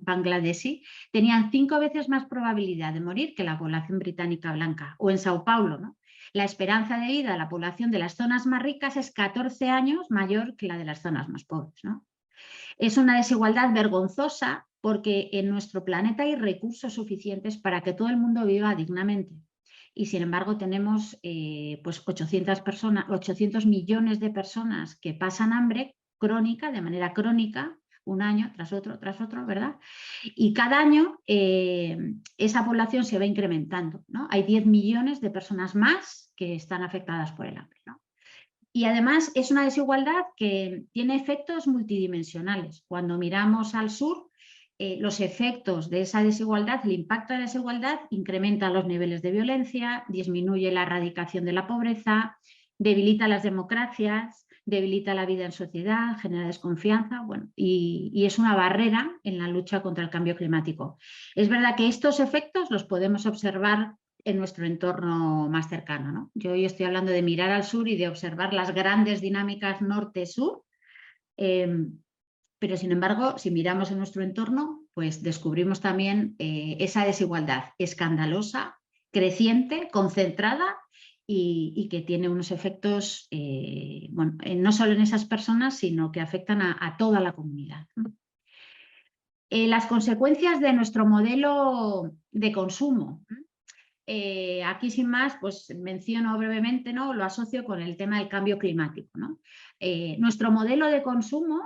bangladesí tenían 5 veces más probabilidad de morir que la población británica blanca. O en Sao Paulo, ¿no? La esperanza de vida de la población de las zonas más ricas es 14 años mayor que la de las zonas más pobres, ¿no? Es una desigualdad vergonzosa porque en nuestro planeta hay recursos suficientes para que todo el mundo viva dignamente. Y sin embargo tenemos pues 800 millones de personas que pasan hambre crónica, de manera crónica, un año tras otro, ¿verdad? Y cada año esa población se va incrementando, ¿no? Hay 10 millones de personas más que están afectadas por el hambre, ¿no? Y además es una desigualdad que tiene efectos multidimensionales. Cuando miramos al sur, los efectos de esa desigualdad, el impacto de la desigualdad, incrementa los niveles de violencia, disminuye la erradicación de la pobreza, debilita las democracias, debilita la vida en sociedad, genera desconfianza, bueno, y es una barrera en la lucha contra el cambio climático. Es verdad que estos efectos los podemos observar en nuestro entorno más cercano, ¿no? Yo hoy estoy hablando de mirar al sur y de observar las grandes dinámicas norte-sur, pero sin embargo, si miramos en nuestro entorno, pues descubrimos también esa desigualdad escandalosa, creciente, concentrada y que tiene unos efectos, bueno, no solo en esas personas, sino que afectan a toda la comunidad, ¿no? Las consecuencias de nuestro modelo de consumo. Aquí sin más, pues menciono brevemente, ¿no? Lo asocio con el tema del cambio climático, ¿no? Nuestro modelo de consumo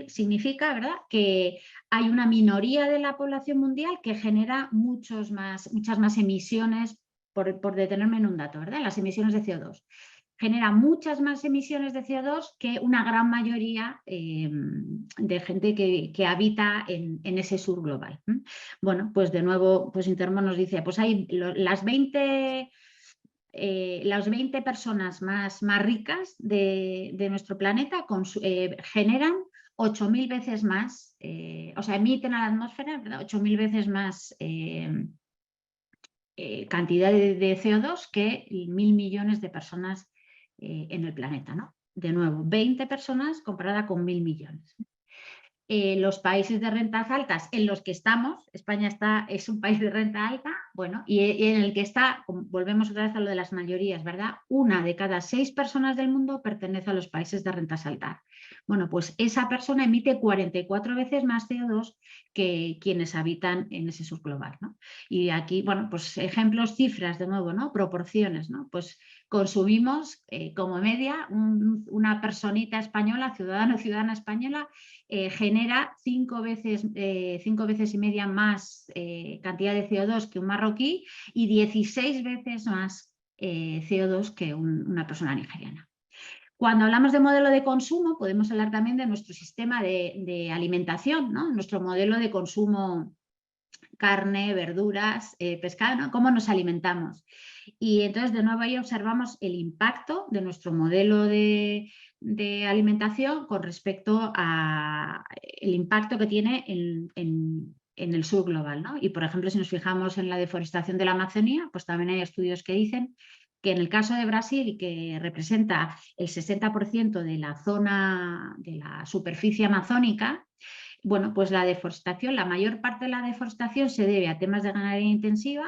significa, ¿verdad?, que hay una minoría de la población mundial que genera muchas más emisiones, por detenerme en un dato, ¿verdad?, las emisiones de CO2. Genera muchas más emisiones de CO2 que una gran mayoría de gente que habita en ese sur global. Bueno, pues de nuevo, pues Intermon nos dice, pues hay las 20 personas más ricas de nuestro planeta generan 8.000 veces más, o sea, emiten a la atmósfera, ¿verdad?, 8.000 veces más cantidad de CO2 que 1.000 millones de personas en el planeta, ¿no? De nuevo, 20 personas comparada con 1.000 millones. Los países de rentas altas en los que estamos, España es un país de renta alta, bueno, y en el que está, volvemos otra vez a lo de las mayorías, ¿verdad? 1 de cada 6 personas del mundo pertenece a los países de rentas altas. Bueno, pues esa persona emite 44 veces más CO2 que quienes habitan en ese subglobal, ¿no? Y aquí, bueno, pues ejemplos, cifras de nuevo, ¿no? Proporciones, ¿no? Pues consumimos como media una personita española, ciudadano o ciudadana española, genera 5 veces y media más cantidad de CO2 que un marroquí y 16 veces más CO2 que una persona nigeriana. Cuando hablamos de modelo de consumo, podemos hablar también de nuestro sistema de alimentación, ¿no? Nuestro modelo de consumo, carne, verduras, pescado, ¿no? Cómo nos alimentamos. Y entonces de nuevo ahí observamos el impacto de nuestro modelo de alimentación con respecto al impacto que tiene en el sur global, ¿no? Y por ejemplo, si nos fijamos en la deforestación de la Amazonía, pues también hay estudios que dicen que en el caso de Brasil, que representa el 60% de la zona, de la superficie amazónica, bueno, pues la deforestación, la mayor parte de la deforestación se debe a temas de ganadería intensiva,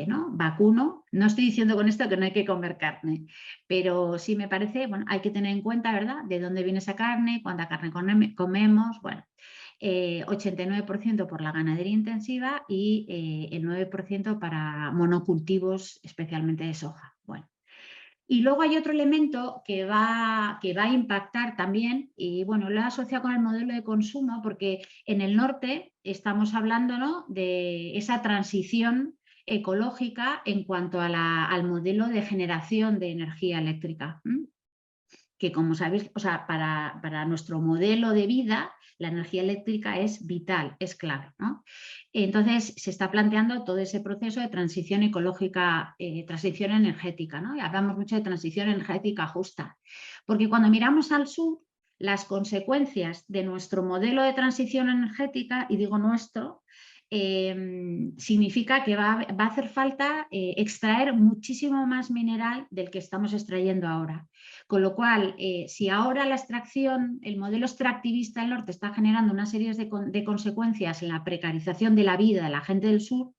¿no? Vacuno. No estoy diciendo con esto que no hay que comer carne, pero sí me parece, bueno, hay que tener en cuenta, ¿verdad?, de dónde viene esa carne, cuánta carne comemos, bueno, 89% por la ganadería intensiva y el 9% para monocultivos, especialmente de soja. Bueno. Y luego hay otro elemento que va a impactar también, y bueno, lo he asociado con el modelo de consumo porque en el norte estamos hablando, ¿no?, de esa transición ecológica en cuanto a al modelo de generación de energía eléctrica. Que como sabéis, o sea, para nuestro modelo de vida, la energía eléctrica es vital, es clave, ¿no? Entonces se está planteando todo ese proceso de transición ecológica, transición energética, ¿no? Y hablamos mucho de transición energética justa, porque cuando miramos al sur, las consecuencias de nuestro modelo de transición energética, y digo nuestro, significa que va a hacer falta extraer muchísimo más mineral del que estamos extrayendo ahora. Con lo cual, si ahora la extracción, el modelo extractivista del norte está generando una serie de consecuencias en la precarización de la vida de la gente del sur,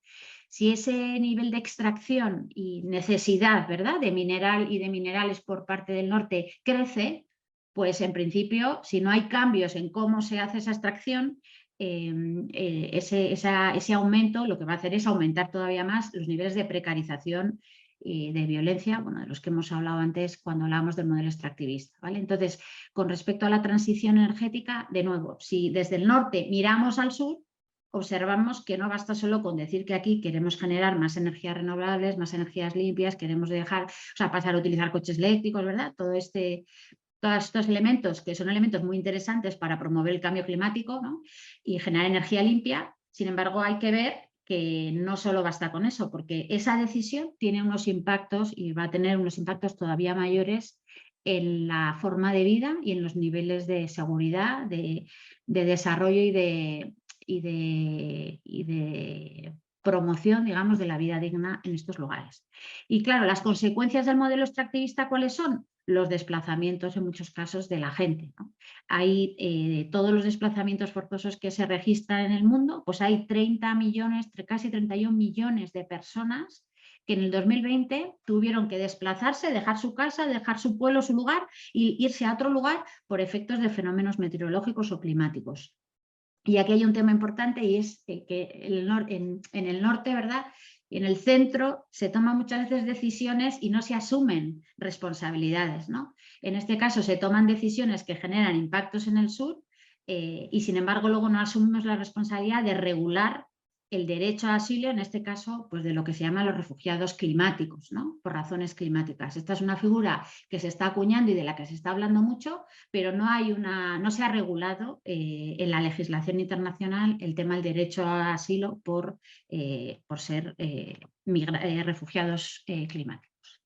si ese nivel de extracción y necesidad, ¿verdad?, de mineral y de minerales por parte del norte crece, pues en principio, si no hay cambios en cómo se hace esa extracción, ese aumento lo que va a hacer es aumentar todavía más los niveles de precarización y de violencia, bueno, de los que hemos hablado antes cuando hablábamos del modelo extractivista, ¿vale? Entonces, con respecto a la transición energética, de nuevo, si desde el norte miramos al sur, observamos que no basta solo con decir que aquí queremos generar más energías renovables, más energías limpias, queremos dejar, o sea, pasar a utilizar coches eléctricos, ¿verdad? Todos estos elementos que son elementos muy interesantes para promover el cambio climático, ¿no?, y generar energía limpia. Sin embargo, hay que ver que no solo basta con eso, porque esa decisión tiene unos impactos y va a tener unos impactos todavía mayores en la forma de vida y en los niveles de seguridad, de desarrollo y de promoción, digamos, de la vida digna en estos lugares. Y claro, las consecuencias del modelo extractivista, ¿cuáles son? Los desplazamientos en muchos casos de la gente, ¿no? Hay todos los desplazamientos forzosos que se registran en el mundo, pues hay 30 millones, casi 31 millones de personas que en el 2020 tuvieron que desplazarse, dejar su casa, dejar su pueblo, su lugar e irse a otro lugar por efectos de fenómenos meteorológicos o climáticos. Y aquí hay un tema importante y es que en el norte, ¿verdad?, en el centro se toman muchas veces decisiones y no se asumen responsabilidades, ¿no? En este caso se toman decisiones que generan impactos en el sur y sin embargo luego no asumimos la responsabilidad de regular el derecho a asilo, en este caso, pues de lo que se llama los refugiados climáticos, ¿no?, por razones climáticas. Esta es una figura que se está acuñando y de la que se está hablando mucho, pero no se ha regulado en la legislación internacional el tema del derecho a asilo por ser refugiados climáticos.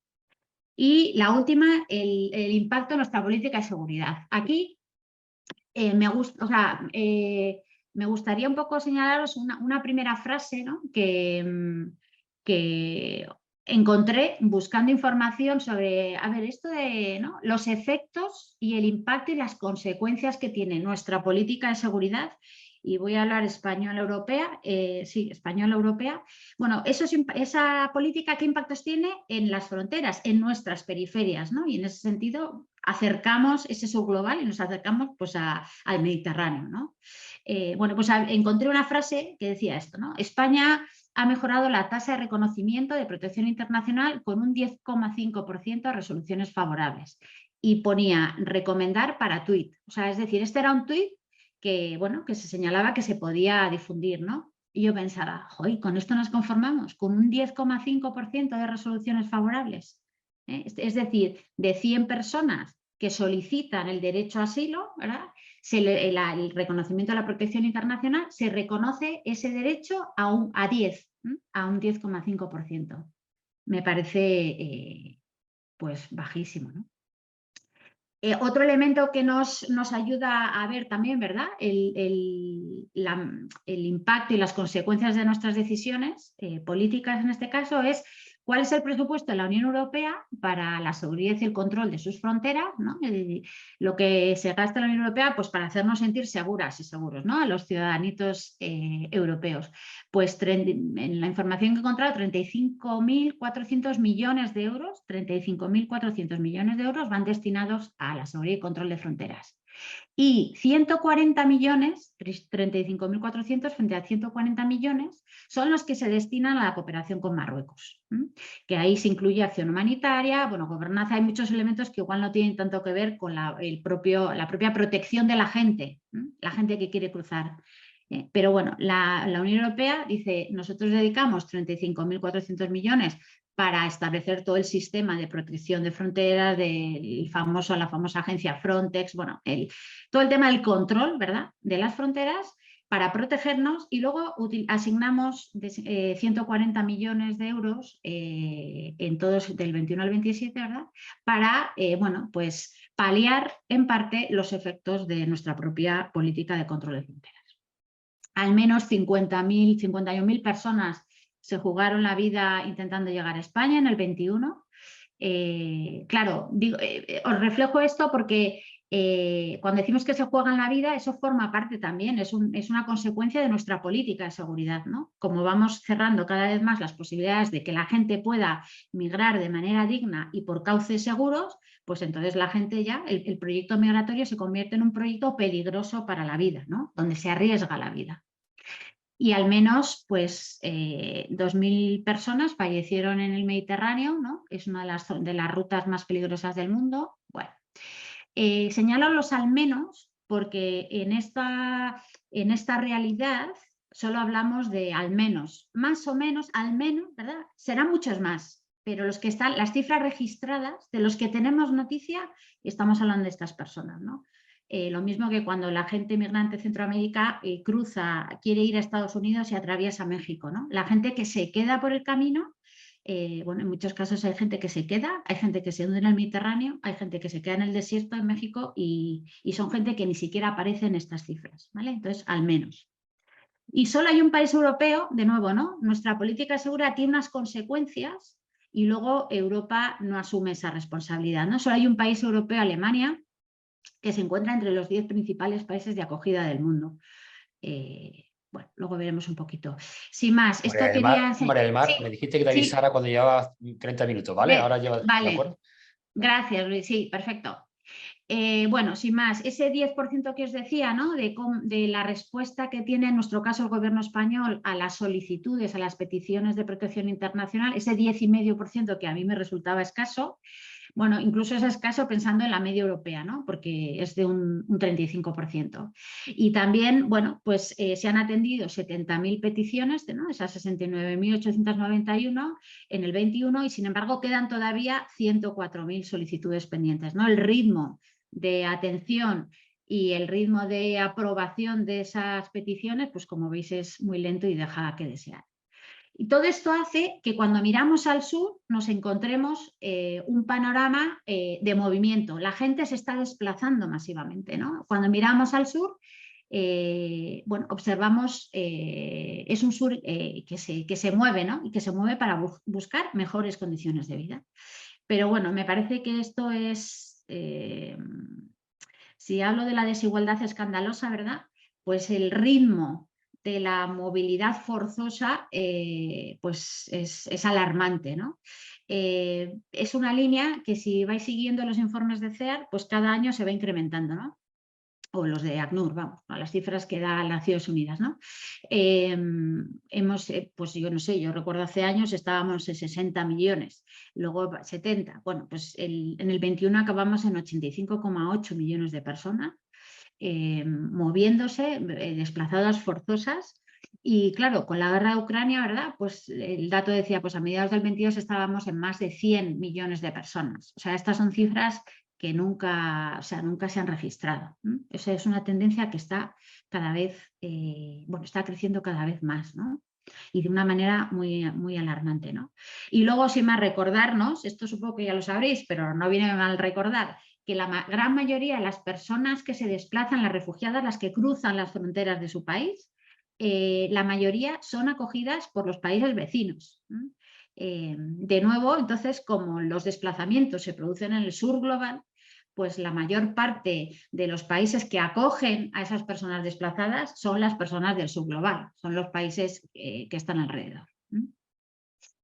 Y la última, el impacto en nuestra política de seguridad. Aquí me gustaría un poco señalaros una primera frase, ¿no?, que que encontré buscando información sobre, a ver, esto de, ¿no?, los efectos y el impacto y las consecuencias que tiene nuestra política de seguridad. Y voy a hablar española europea, sí, española europea. Bueno, esa política, ¿qué impactos tiene en las fronteras, en nuestras periferias, ¿no? Y en ese sentido acercamos ese subglobal y nos acercamos pues al Mediterráneo, ¿no? Bueno, pues encontré una frase que decía esto, ¿no? España ha mejorado la tasa de reconocimiento de protección internacional con un 10,5% de resoluciones favorables. Y ponía recomendar para tuit. O sea, es decir, este era un tuit que, bueno, que se señalaba que se podía difundir, ¿no? Y yo pensaba, joder, ¿con esto nos conformamos? ¿Con un 10,5% de resoluciones favorables? Es decir, de 100 personas que solicitan el derecho a asilo, ¿verdad?, el reconocimiento de la protección internacional, se reconoce ese derecho a 10, a un 10,5%. Me parece pues bajísimo, ¿no? Otro elemento que nos ayuda a ver también, ¿verdad?, el impacto y las consecuencias de nuestras decisiones políticas en este caso es cuál es el presupuesto de la Unión Europea para la seguridad y el control de sus fronteras, ¿no? Lo que se gasta en la Unión Europea pues para hacernos sentir seguras y seguros, ¿no?, a los ciudadanitos europeos. Pues en la información que he encontrado, 35.400 millones de euros, 35.400 millones de euros van destinados a la seguridad y control de fronteras. Y 140 millones, 35.400 frente a 140 millones, son los que se destinan a la cooperación con Marruecos, que ahí se incluye acción humanitaria, bueno, gobernanza, hay muchos elementos que igual no tienen tanto que ver con la propia protección de la gente que quiere cruzar. Pero bueno, la Unión Europea dice, nosotros dedicamos 35.400 millones para establecer todo el sistema de protección de fronteras, la famosa agencia Frontex, bueno, todo el tema del control, ¿verdad?, de las fronteras para protegernos, y luego asignamos 140 millones de euros en todos del 21 al 27, ¿verdad?, para bueno, pues paliar en parte los efectos de nuestra propia política de control de fronteras. Al menos 51.000 personas se jugaron la vida intentando llegar a España en el 21. Claro, os reflejo esto porque cuando decimos que se juegan la vida, eso forma parte también, es una consecuencia de nuestra política de seguridad, ¿no? Como vamos cerrando cada vez más las posibilidades de que la gente pueda migrar de manera digna y por cauces seguros, pues entonces la gente ya, el proyecto migratorio se convierte en un proyecto peligroso para la vida, ¿no?, donde se arriesga la vida. Y al menos pues 2.000 personas fallecieron en el Mediterráneo, ¿no?, es una de las rutas más peligrosas del mundo. Bueno, señalo los al menos porque en esta realidad solo hablamos de al menos, más o menos, al menos, ¿verdad? Serán muchos más, pero las cifras registradas, de los que tenemos noticia, estamos hablando de estas personas, ¿no? Lo mismo que cuando la gente migrante de Centroamérica quiere ir a Estados Unidos y atraviesa México, ¿no? La gente que se queda por el camino, bueno, en muchos casos hay gente que se queda, hay gente que se hunde en el Mediterráneo, hay gente que se queda en el desierto en México y son gente que ni siquiera aparece en estas cifras, ¿vale? Entonces, al menos. Y solo hay un país europeo, de nuevo, ¿no? Nuestra política segura tiene unas consecuencias y luego Europa no asume esa responsabilidad, ¿no? Solo hay un país europeo, Alemania, que se encuentra entre los 10 principales países de acogida del mundo. Bueno, luego veremos un poquito. Sin más, esto quería... María del Mar, sí, me dijiste que te avisara cuando llevabas 30 minutos, ¿vale? Ahora llevas, vale. ¿de acuerdo? Gracias, Luis, sí, perfecto. Bueno, sin más, ese 10% que os decía, ¿no?, de la respuesta que tiene en nuestro caso el gobierno español a las solicitudes, a las peticiones de protección internacional, ese 10,5% que a mí me resultaba escaso, bueno, incluso es escaso pensando en la media europea, ¿no?, porque es de un 35%. Y también, bueno, pues se han atendido 70.000 peticiones, ¿no?, esas 69.891 en el 21, y sin embargo quedan todavía 104.000 solicitudes pendientes, ¿no? El ritmo de atención y el ritmo de aprobación de esas peticiones, pues como veis es muy lento y deja que desear. Y todo esto hace que cuando miramos al sur nos encontremos un panorama de movimiento. La gente se está desplazando masivamente, ¿no? Cuando miramos al sur, bueno, observamos, es un sur que se mueve, ¿no? Y que se mueve para buscar mejores condiciones de vida. Pero bueno, me parece que esto es, si hablo de la desigualdad escandalosa, ¿verdad? Pues el ritmo de la movilidad forzosa pues es alarmante, ¿no? Es una línea que si vais siguiendo los informes de CEAR, pues cada año se va incrementando, ¿no? O los de ACNUR, vamos, a las cifras que da Naciones Unidas, ¿no? Pues yo no sé, yo recuerdo hace años estábamos en 60 millones, luego 70, bueno, pues en el 21 acabamos en 85,8 millones de personas moviéndose, desplazadas forzosas. Y claro, con la guerra de Ucrania, ¿verdad? Pues el dato decía, pues a mediados del 22 estábamos en más de 100 millones de personas. O sea, estas son cifras que nunca, o sea, nunca se han registrado. Esa es una tendencia que está cada vez, bueno, está creciendo cada vez más, ¿no? Y de una manera muy, muy alarmante, ¿no? Y luego, sin más recordarnos, esto supongo que ya lo sabréis, pero no viene mal recordar, que la gran mayoría de las personas que se desplazan, las refugiadas, las que cruzan las fronteras de su país, la mayoría son acogidas por los países vecinos. De nuevo, entonces, como los desplazamientos se producen en el sur global, pues la mayor parte de los países que acogen a esas personas desplazadas son las personas del sur global, son los países que están alrededor.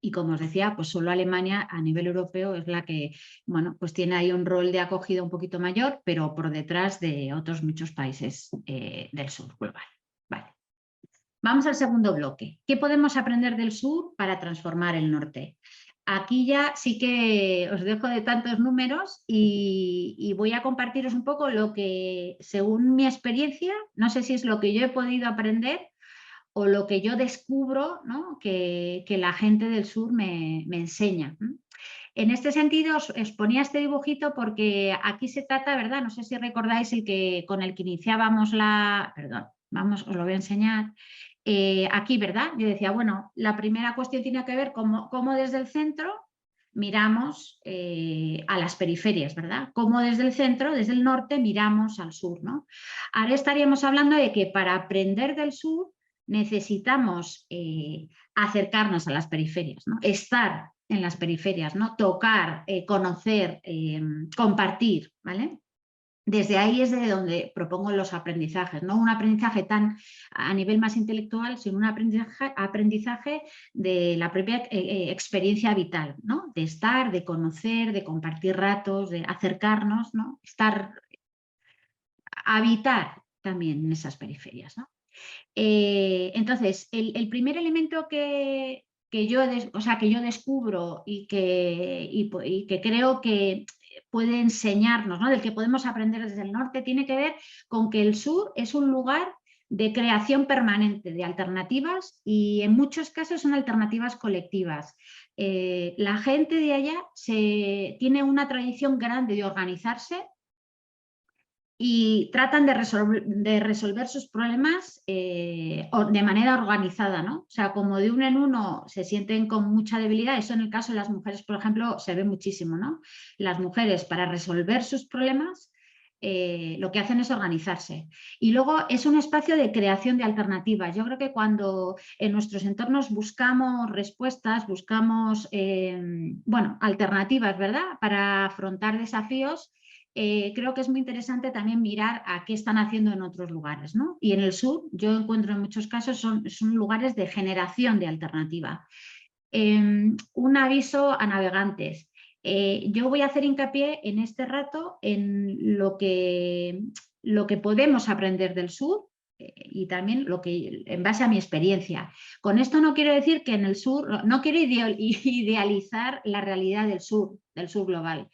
Y como os decía, pues solo Alemania a nivel europeo es la que, bueno, pues tiene ahí un rol de acogida un poquito mayor, pero por detrás de otros muchos países del sur global. Vale. Vamos al segundo bloque. ¿Qué podemos aprender del sur para transformar el norte? Aquí ya sí que os dejo de tantos números y voy a compartiros un poco lo que, según mi experiencia, no sé si es lo que yo he podido aprender o lo que yo descubro, ¿no? que la gente del sur me enseña. En este sentido os ponía este dibujito porque aquí se trata, ¿verdad? No sé si recordáis con el que iniciábamos perdón, vamos, os lo voy a enseñar. Aquí, ¿verdad? Yo decía, bueno, la primera cuestión tiene que ver cómo desde el centro miramos a las periferias, ¿verdad? Cómo desde el centro, desde el norte, miramos al sur, ¿no? Ahora estaríamos hablando de que para aprender del sur necesitamos acercarnos a las periferias, ¿no? Estar en las periferias, ¿no? Tocar, conocer, compartir, ¿vale? Desde ahí es de donde propongo los aprendizajes, no un aprendizaje tan a nivel más intelectual, sino un aprendizaje de la propia experiencia vital, ¿no? De estar, de conocer, de compartir ratos, de acercarnos, ¿no? Habitar también en esas periferias, ¿no? Entonces, el primer elemento que yo descubro y que creo que puede enseñarnos, ¿no? Del que podemos aprender desde el norte, tiene que ver con que el sur es un lugar de creación permanente de alternativas y en muchos casos son alternativas colectivas. La gente de allá tiene una tradición grande de organizarse y tratan de resolver sus problemas de manera organizada, ¿no? O sea, como de uno en uno se sienten con mucha debilidad, eso en el caso de las mujeres, por ejemplo, se ve muchísimo, ¿no? Las mujeres para resolver sus problemas lo que hacen es organizarse. Y luego es un espacio de creación de alternativas. Yo creo que cuando en nuestros entornos buscamos respuestas, buscamos, bueno, alternativas, ¿verdad? Para afrontar desafíos, creo que es muy interesante también mirar a qué están haciendo en otros lugares, ¿no? Y en el sur yo encuentro en muchos casos son lugares de generación de alternativa. Un aviso a navegantes. Yo voy a hacer hincapié en este rato en lo que podemos aprender del sur y también en base a mi experiencia. Con esto no quiero decir que en el sur, no quiero idealizar la realidad del sur global.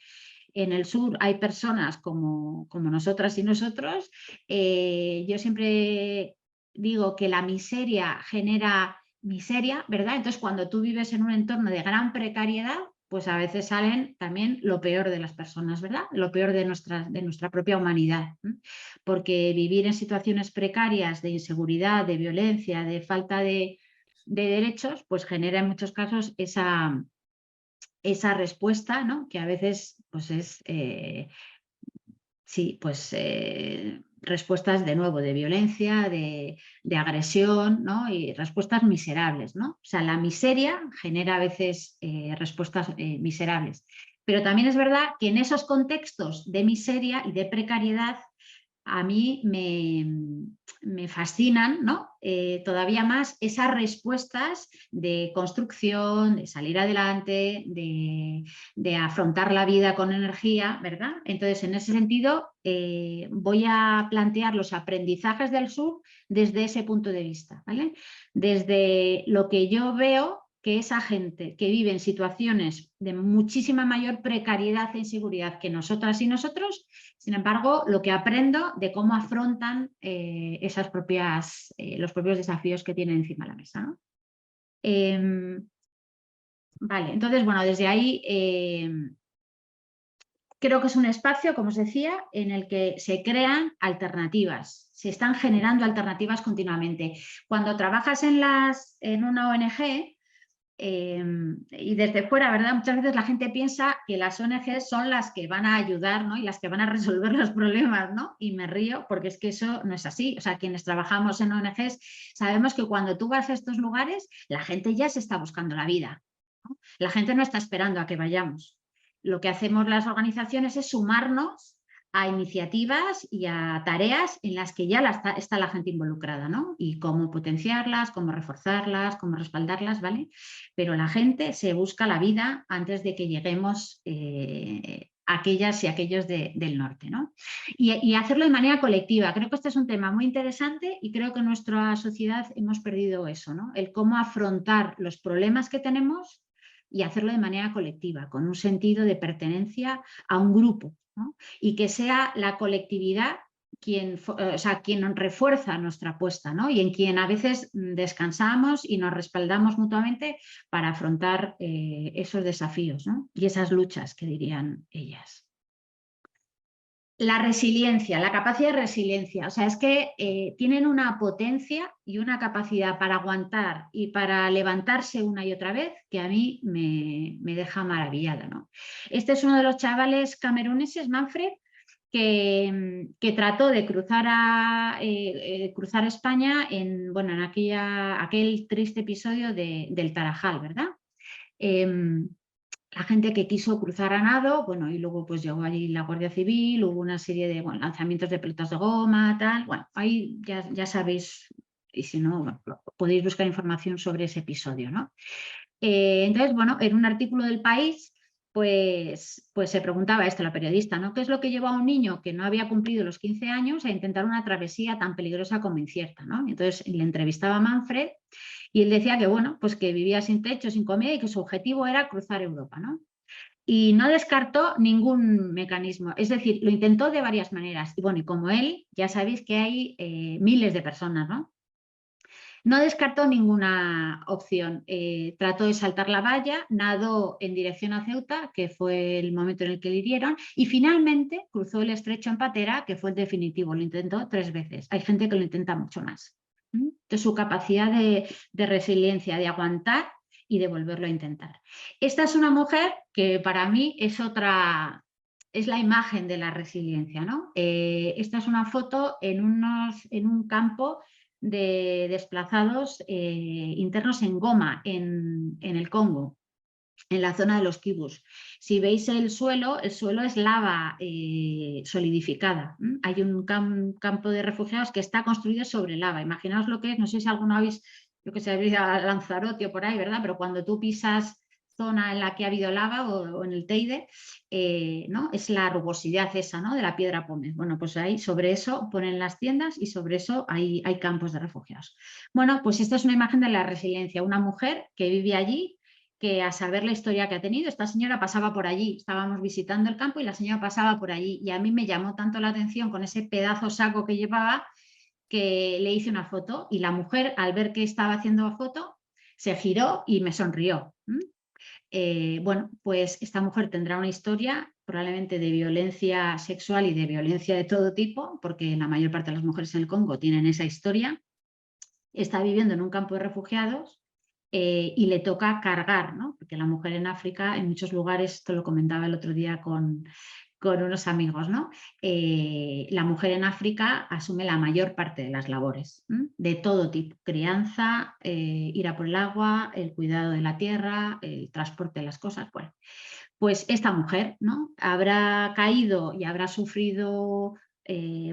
En el sur hay personas como nosotras y nosotros. Yo siempre digo que la miseria genera miseria, ¿verdad? Entonces, cuando tú vives en un entorno de gran precariedad, pues a veces salen también lo peor de las personas, ¿verdad? Lo peor de nuestra propia humanidad. Porque vivir en situaciones precarias de inseguridad, de violencia, de falta de derechos, pues genera en muchos casos esa respuesta, ¿no? Que a veces pues sí, pues respuestas de nuevo de violencia, de agresión, ¿no? Y respuestas miserables, ¿no? O sea, la miseria genera a veces respuestas miserables. Pero también es verdad que en esos contextos de miseria y de precariedad a mí me fascinan, ¿no? Todavía más esas respuestas de construcción, de salir adelante, de afrontar la vida con energía, ¿verdad? Entonces, en ese sentido, voy a plantear los aprendizajes del sur desde ese punto de vista, ¿vale? Desde lo que yo veo que esa gente que vive en situaciones de muchísima mayor precariedad e inseguridad que nosotras y nosotros, sin embargo, lo que aprendo de cómo afrontan los propios desafíos que tienen encima de la mesa, ¿no? Vale, entonces, bueno, desde ahí creo que es un espacio, como os decía, en el que se crean alternativas, se están generando alternativas continuamente. Cuando trabajas en una ONG, y desde fuera, ¿verdad? Muchas veces la gente piensa que las ONGs son las que van a ayudar, ¿no? Y las que van a resolver los problemas, ¿no? Y me río porque es que eso no es así. O sea, quienes trabajamos en ONGs sabemos que cuando tú vas a estos lugares, la gente ya se está buscando la vida, ¿no? La gente no está esperando a que vayamos. Lo que hacemos las organizaciones es sumarnos a iniciativas y a tareas en las que ya está la gente involucrada, ¿no? Y cómo potenciarlas, cómo reforzarlas, cómo respaldarlas, ¿vale? Pero la gente se busca la vida antes de que lleguemos aquellas y aquellos del norte, ¿no? Y hacerlo de manera colectiva. Creo que este es un tema muy interesante y creo que en nuestra sociedad hemos perdido eso, ¿no? El cómo afrontar los problemas que tenemos y hacerlo de manera colectiva, con un sentido de pertenencia a un grupo, ¿no? Y que sea la colectividad quien refuerza nuestra apuesta, ¿no? Y en quien a veces descansamos y nos respaldamos mutuamente para afrontar esos desafíos, ¿no? Y esas luchas que dirían ellas. La resiliencia, la capacidad de resiliencia, o sea, es que tienen una potencia y una capacidad para aguantar y para levantarse una y otra vez que a mí me deja maravillada, ¿no? Este es uno de los chavales cameruneses, Manfred, que trató de cruzar España en aquel triste episodio del Tarajal, ¿verdad? La gente que quiso cruzar a nado, bueno, y luego pues llegó allí la Guardia Civil, hubo una serie de lanzamientos de pelotas de goma, tal, bueno, ahí ya sabéis, y si no, bueno, podéis buscar información sobre ese episodio, ¿no? Entonces, bueno, en un artículo del País, pues se preguntaba esto la periodista, ¿no? ¿Qué es lo que llevó a un niño que no había cumplido los 15 años a intentar una travesía tan peligrosa como incierta, ¿no? Entonces le entrevistaba a Manfred y él decía que, bueno, pues que vivía sin techo, sin comida y que su objetivo era cruzar Europa, ¿no? Y no descartó ningún mecanismo, es decir, lo intentó de varias maneras. Y bueno, y como él, ya sabéis que hay miles de personas, ¿no? No descartó ninguna opción. Trató de saltar la valla, nadó en dirección a Ceuta, que fue el momento en el que le hirieron, y finalmente cruzó el estrecho en patera, que fue el definitivo. Lo intentó 3 veces. Hay gente que lo intenta mucho más. Entonces, su capacidad de resiliencia, de aguantar y de volverlo a intentar. Esta es una mujer que para mí es la imagen de la resiliencia, ¿no? Esta es una foto en un campo de desplazados internos en Goma, en el Congo, en la zona de los kibus. Si veis el suelo es lava solidificada. Hay un campo de refugiados que está construido sobre lava. Imaginaos lo que es, no sé si alguno habéis, yo que sé, habéis ido a Lanzarote o por ahí, ¿verdad? Pero cuando tú pisas zona en la que ha habido lava o en el Teide, ¿no? Es la rugosidad esa, ¿no? De la piedra pómez. Bueno, pues ahí sobre eso ponen las tiendas y sobre eso hay campos de refugiados. Bueno, pues esta es una imagen de la resiliencia. Una mujer que vive allí, que a saber la historia que ha tenido, esta señora pasaba por allí, estábamos visitando el campo y la señora pasaba por allí y a mí me llamó tanto la atención con ese pedazo saco que llevaba que le hice una foto y la mujer al ver que estaba haciendo la foto se giró y me sonrió. Bueno, pues esta mujer tendrá una historia probablemente de violencia sexual y de violencia de todo tipo, porque la mayor parte de las mujeres en el Congo tienen esa historia. Está viviendo en un campo de refugiados y le toca cargar, ¿no? Porque la mujer en África, en muchos lugares, esto lo comentaba el otro día con con unos amigos, ¿no? La mujer en África asume la mayor parte de las labores, de todo tipo: crianza, ir a por el agua, el cuidado de la tierra, el transporte de las cosas. Bueno, pues esta mujer, ¿no?, habrá caído y habrá sufrido,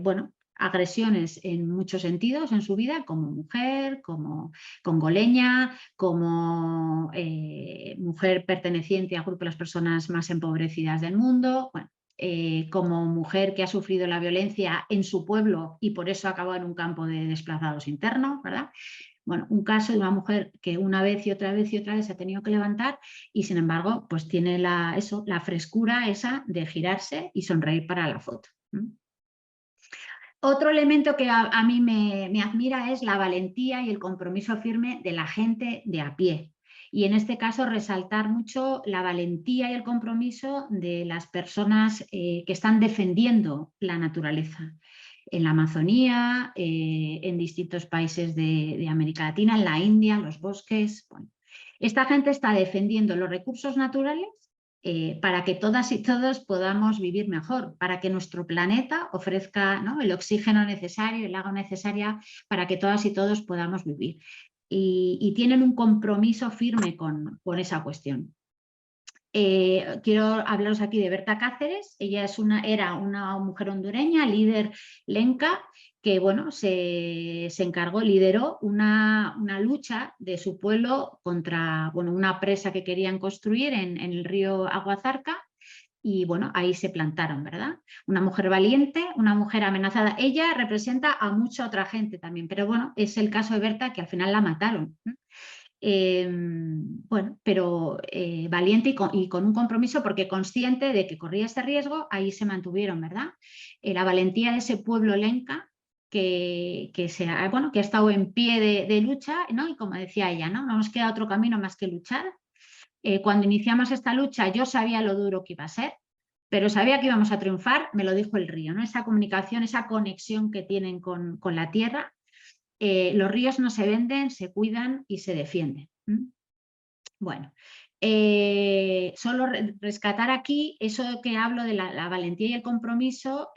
bueno, agresiones en muchos sentidos en su vida, como mujer, como congoleña, como mujer perteneciente al grupo de las personas más empobrecidas del mundo, bueno, como mujer que ha sufrido la violencia en su pueblo y por eso acabó en un campo de desplazados internos, ¿verdad? Bueno, un caso de una mujer que una vez y otra vez y otra vez se ha tenido que levantar y sin embargo pues tiene la frescura esa de girarse y sonreír para la foto. Otro elemento que a mí me admira es la valentía y el compromiso firme de la gente de a pie. Y en este caso resaltar mucho la valentía y el compromiso de las personas que están defendiendo la naturaleza. En la Amazonía, en distintos países de América Latina, en la India, los bosques. Bueno, esta gente está defendiendo los recursos naturales para que todas y todos podamos vivir mejor, para que nuestro planeta ofrezca, ¿no?, el oxígeno necesario, el agua necesaria para que todas y todos podamos vivir. Y tienen un compromiso firme con esa cuestión. Quiero hablaros aquí de Berta Cáceres. Ella era una mujer hondureña, líder lenca, que bueno, se lideró una lucha de su pueblo contra, bueno, una presa que querían construir en el río Aguazarca. Y bueno, ahí se plantaron, ¿verdad? Una mujer valiente, una mujer amenazada. Ella representa a mucha otra gente también, pero bueno, es el caso de Berta, que al final la mataron. Bueno, pero valiente y con un compromiso, porque consciente de que corría este riesgo, ahí se mantuvieron, ¿verdad? La valentía de ese pueblo lenca que ha estado en pie de lucha, ¿no? Y como decía ella, ¿no? No nos queda otro camino más que luchar. Cuando iniciamos esta lucha yo sabía lo duro que iba a ser, pero sabía que íbamos a triunfar, me lo dijo el río, ¿no? Esa comunicación, esa conexión que tienen con la tierra. Los ríos no se venden, se cuidan y se defienden. Bueno, solo rescatar aquí eso que hablo de la valentía y el compromiso,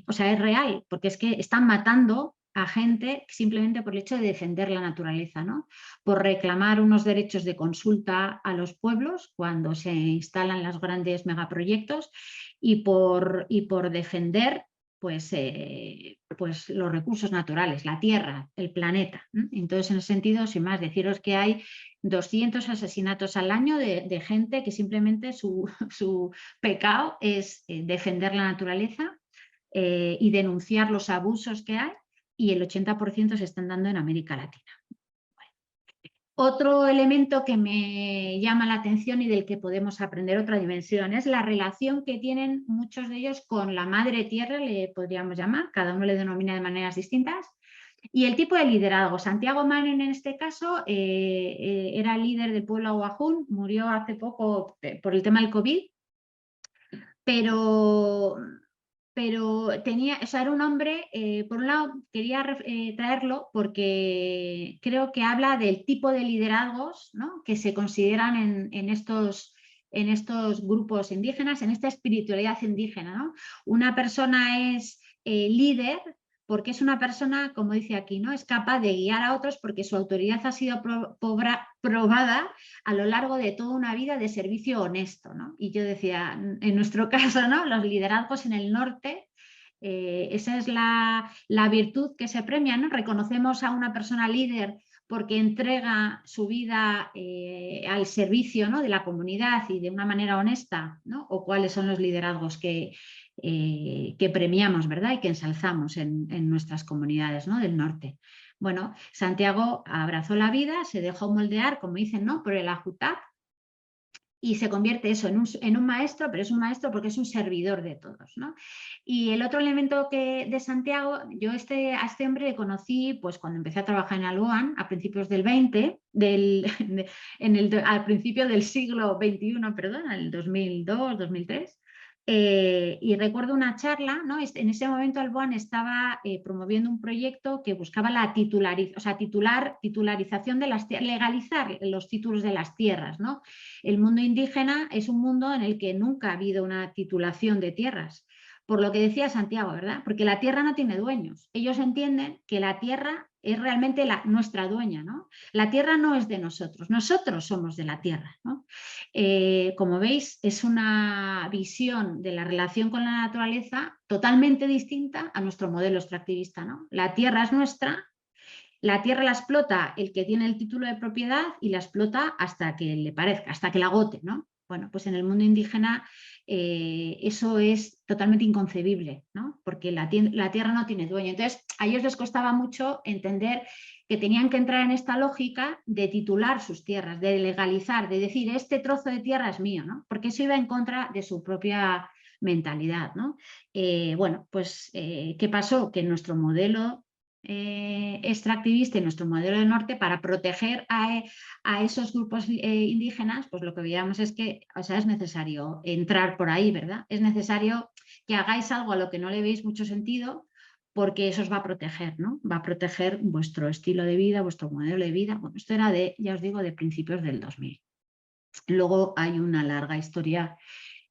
o sea, es real, porque es que están matando a gente simplemente por el hecho de defender la naturaleza, ¿no? Por reclamar unos derechos de consulta a los pueblos cuando se instalan los grandes megaproyectos y por defender pues los recursos naturales, la tierra, el planeta. Entonces, en ese sentido, sin más, deciros que hay 200 asesinatos al año de gente que simplemente su pecado es defender la naturaleza y denunciar los abusos que hay, y el 80% se están dando en América Latina. Otro elemento que me llama la atención y del que podemos aprender otra dimensión es la relación que tienen muchos de ellos con la madre tierra, le podríamos llamar, cada uno le denomina de maneras distintas, y el tipo de liderazgo. Santiago Marin, en este caso, era líder del pueblo Aguajún, murió hace poco por el tema del COVID, pero tenía, o sea, era un hombre, por un lado quería traerlo porque creo que habla del tipo de liderazgos, ¿no?, que se consideran en estos grupos indígenas, en esta espiritualidad indígena, ¿no? Una persona es líder porque es una persona, como dice aquí, ¿no?, es capaz de guiar a otros porque su autoridad ha sido probada a lo largo de toda una vida de servicio honesto, ¿no? Y yo decía, en nuestro caso, ¿no?, los liderazgos en el norte, esa es la virtud que se premia, ¿no? Reconocemos a una persona líder porque entrega su vida al servicio, ¿no?, de la comunidad y de una manera honesta, ¿no? O cuáles son los liderazgos que premiamos, ¿verdad?, y que ensalzamos en nuestras comunidades, ¿no?, del norte. Bueno, Santiago abrazó la vida, se dejó moldear, como dicen, ¿no?, por el Ajutap, y se convierte eso en un maestro, pero es un maestro porque es un servidor de todos, ¿no? Y el otro elemento de Santiago, yo a este hombre le conocí pues cuando empecé a trabajar en Alboan a principios del 20, al principio del siglo XXI, perdón, en el 2002, 2003. Y recuerdo una charla, ¿no? En ese momento Alboan estaba promoviendo un proyecto que buscaba la titularización de las tierras, legalizar los títulos de las tierras, ¿no? El mundo indígena es un mundo en el que nunca ha habido una titulación de tierras, por lo que decía Santiago, ¿verdad? Porque la tierra no tiene dueños. Ellos entienden que la tierra es realmente nuestra dueña, ¿no? La tierra no es de nosotros somos de la tierra, ¿no? Como veis, es una visión de la relación con la naturaleza totalmente distinta a nuestro modelo extractivista, ¿no? La tierra es nuestra, la tierra la explota el que tiene el título de propiedad y la explota hasta que le parezca, hasta que la agote, ¿no? Bueno, pues en el mundo indígena eso es totalmente inconcebible, ¿no? Porque la tierra no tiene dueño. Entonces, a ellos les costaba mucho entender que tenían que entrar en esta lógica de titular sus tierras, de legalizar, de decir, este trozo de tierra es mío, ¿no? Porque eso iba en contra de su propia mentalidad, ¿no? Bueno, pues, ¿qué pasó? Que nuestro modelo extractivista y nuestro modelo del norte, para proteger a esos grupos indígenas, pues lo que veíamos es que, o sea, es necesario entrar por ahí, ¿verdad? Es necesario que hagáis algo a lo que no le veis mucho sentido, porque eso os va a proteger, ¿no? Va a proteger vuestro estilo de vida, vuestro modelo de vida. Bueno, esto era ya os digo, de principios del 2000. Luego hay una larga historia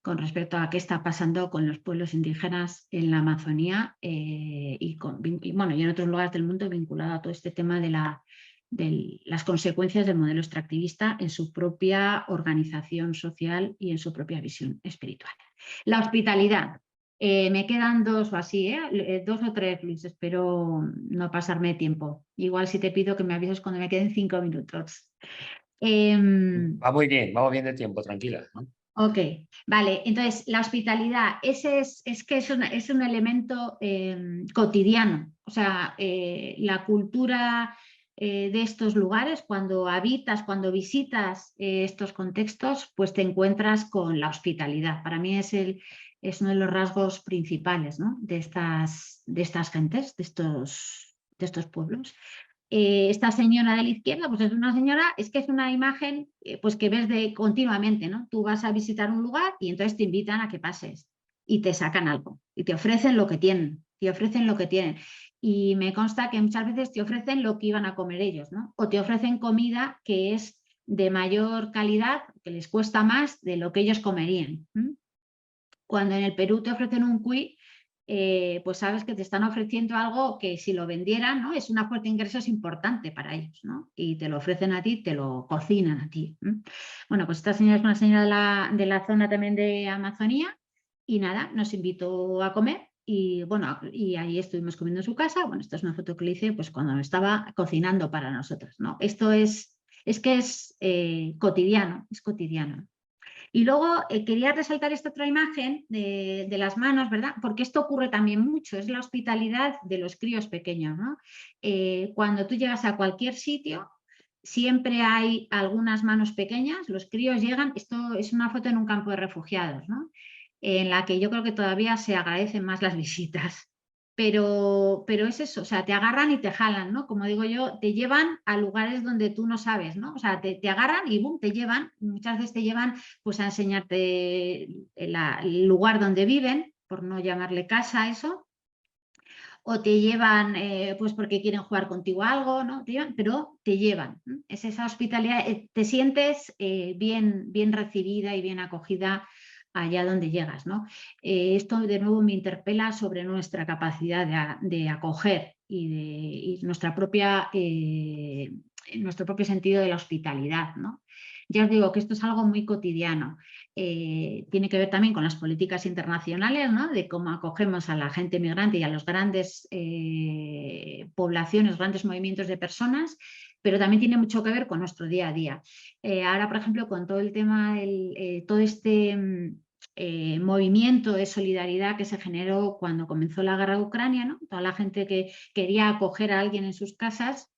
con respecto a qué está pasando con los pueblos indígenas en la Amazonía y en otros lugares del mundo, vinculado a todo este tema de las consecuencias del modelo extractivista en su propia organización social y en su propia visión espiritual. La hospitalidad. Me quedan dos o así, dos o tres, Luis, espero no pasarme tiempo. Igual si te pido que me avises cuando me queden 5 minutos. Va muy bien, vamos bien de tiempo, tranquila, ¿no? Ok, vale, entonces la hospitalidad, ese es que es un elemento cotidiano, o sea, la cultura de estos lugares, cuando habitas, cuando visitas estos contextos, pues te encuentras con la hospitalidad. Para mí es uno de los rasgos principales, ¿no? de estas gentes, de estos pueblos. Esta señora de la izquierda, pues es una señora, es que es una imagen pues que ves continuamente, ¿no? Tú vas a visitar un lugar y entonces te invitan a que pases y te sacan algo y te ofrecen lo que tienen, Y me consta que muchas veces te ofrecen lo que iban a comer ellos, ¿no? O te ofrecen comida que es de mayor calidad, que les cuesta más de lo que ellos comerían. Cuando en el Perú te ofrecen un cuy, pues sabes que te están ofreciendo algo que si lo vendieran, ¿no? Es una fuente de ingresos importante para ellos, ¿no? Y te lo ofrecen a ti, te lo cocinan a ti. Bueno, pues esta señora es una señora de la zona también de Amazonía y nada, nos invitó a comer y bueno, y ahí estuvimos comiendo en su casa. Bueno, esta es una foto que le hice pues cuando estaba cocinando para nosotros, ¿no? Esto es que es cotidiano, es cotidiano. Y luego quería resaltar esta otra imagen de las manos, ¿verdad? Porque esto ocurre también mucho, es la hospitalidad de los críos pequeños, ¿no? Cuando tú llegas a cualquier sitio, siempre hay algunas manos pequeñas, los críos llegan, esto es una foto en un campo de refugiados, ¿no? En la que yo creo que todavía se agradecen más las visitas. Pero es eso, o sea, te agarran y te jalan, ¿no? Como digo yo, te llevan a lugares donde tú no sabes, ¿no? O sea, te agarran y ¡bum!, te llevan, muchas veces te llevan pues a enseñarte el lugar donde viven, por no llamarle casa a eso, o te llevan pues porque quieren jugar contigo algo, ¿no? Pero te llevan. Es esa hospitalidad, te sientes bien recibida y bien acogida allá donde llegas, ¿no? Esto de nuevo me interpela sobre nuestra capacidad de acoger y nuestro propio sentido de la hospitalidad, ¿no? Ya os digo que esto es algo muy cotidiano. Tiene que ver también con las políticas internacionales, ¿no? De cómo acogemos a la gente migrante y a las grandes poblaciones, grandes movimientos de personas, pero también tiene mucho que ver con nuestro día a día. Ahora, por ejemplo, con todo el tema, todo este movimiento de solidaridad que se generó cuando comenzó la guerra de Ucrania, ¿no? Toda la gente que quería acoger a alguien en sus casas,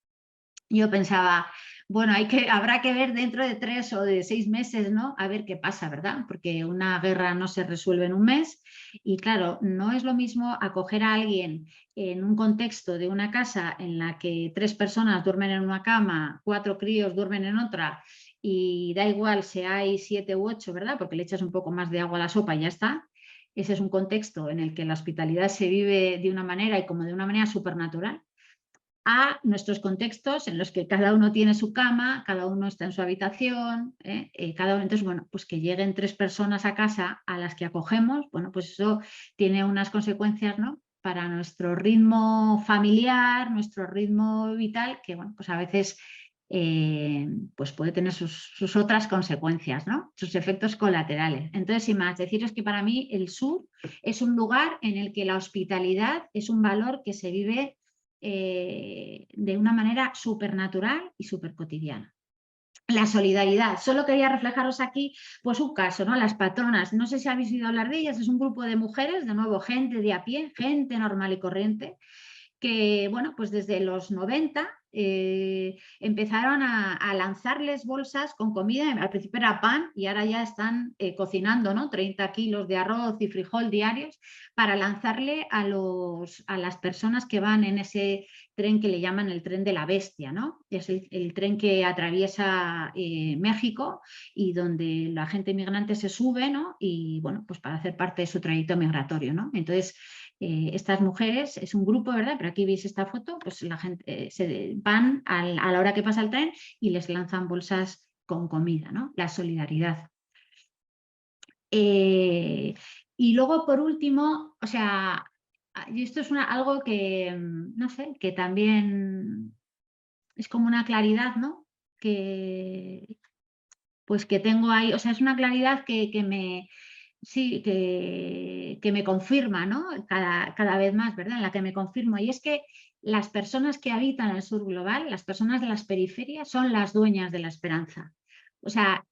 yo pensaba, bueno, habrá que ver dentro de 3 o de 6 meses, ¿no? A ver qué pasa, ¿verdad? Porque una guerra no se resuelve en un mes y claro, no es lo mismo acoger a alguien en un contexto de una casa en la que 3 personas duermen en una cama, 4 críos duermen en otra y da igual si hay 7 u 8, ¿verdad? Porque le echas un poco más de agua a la sopa y ya está. ese es un contexto en el que la hospitalidad se vive de una manera y como de una manera supernatural, a nuestros contextos en los que cada uno tiene su cama, cada uno está en su habitación, cada uno, entonces, bueno, pues que lleguen 3 personas a casa a las que acogemos, bueno, pues eso tiene unas consecuencias, ¿no?, para nuestro ritmo familiar, nuestro ritmo vital, que, bueno, pues a veces pues puede tener sus otras consecuencias, ¿no?, sus efectos colaterales. Entonces, sin más, deciros que para mí el sur es un lugar en el que la hospitalidad es un valor que se vive de una manera supernatural y súper cotidiana. La solidaridad, solo quería reflejaros aquí pues un caso, ¿no? Las patronas, no sé si habéis oído hablar de ellas, es un grupo de mujeres, de nuevo gente de a pie, gente normal y corriente, que bueno, pues desde los 90 empezaron a lanzarles bolsas con comida, al principio era pan y ahora ya están cocinando, ¿no?, 30 kilos de arroz y frijol diarios para lanzarle a las personas que van en ese tren que le llaman el tren de la bestia, ¿no? Es el tren que atraviesa México y donde la gente migrante se sube, ¿no?, y bueno, pues para hacer parte de su trayecto migratorio, ¿no? Entonces, estas mujeres, es un grupo, ¿verdad?, pero aquí veis esta foto, pues la gente se van a la hora que pasa el tren y les lanzan bolsas con comida, ¿no? La solidaridad. Y luego, por último, o sea, y esto es algo que, no sé, que también es como una claridad, ¿no?, pues que tengo ahí, o sea, es una claridad que me... Sí, que me confirma, ¿no?, cada vez más, ¿verdad?, en la que me confirmo, y es que las personas que habitan el sur global, las personas de las periferias, son las dueñas de la esperanza. O sea,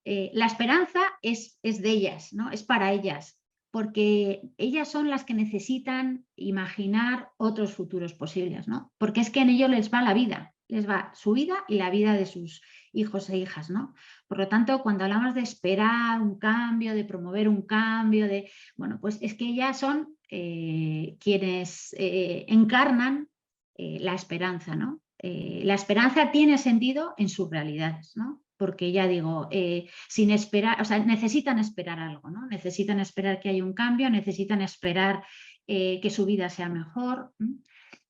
la esperanza es de ellas, ¿no?, es para ellas, porque ellas son las que necesitan imaginar otros futuros posibles, ¿no?, porque es que en ello les va la vida, les va su vida y la vida de sus hijos e hijas, ¿no? Por lo tanto, cuando hablamos de esperar un cambio, de promover un cambio, bueno, pues es que ellas son quienes encarnan la esperanza, ¿no? La esperanza tiene sentido en sus realidades, ¿no? Porque ya digo, sin esperar, o sea, necesitan esperar algo, ¿no? Necesitan esperar que haya un cambio, necesitan esperar que su vida sea mejor.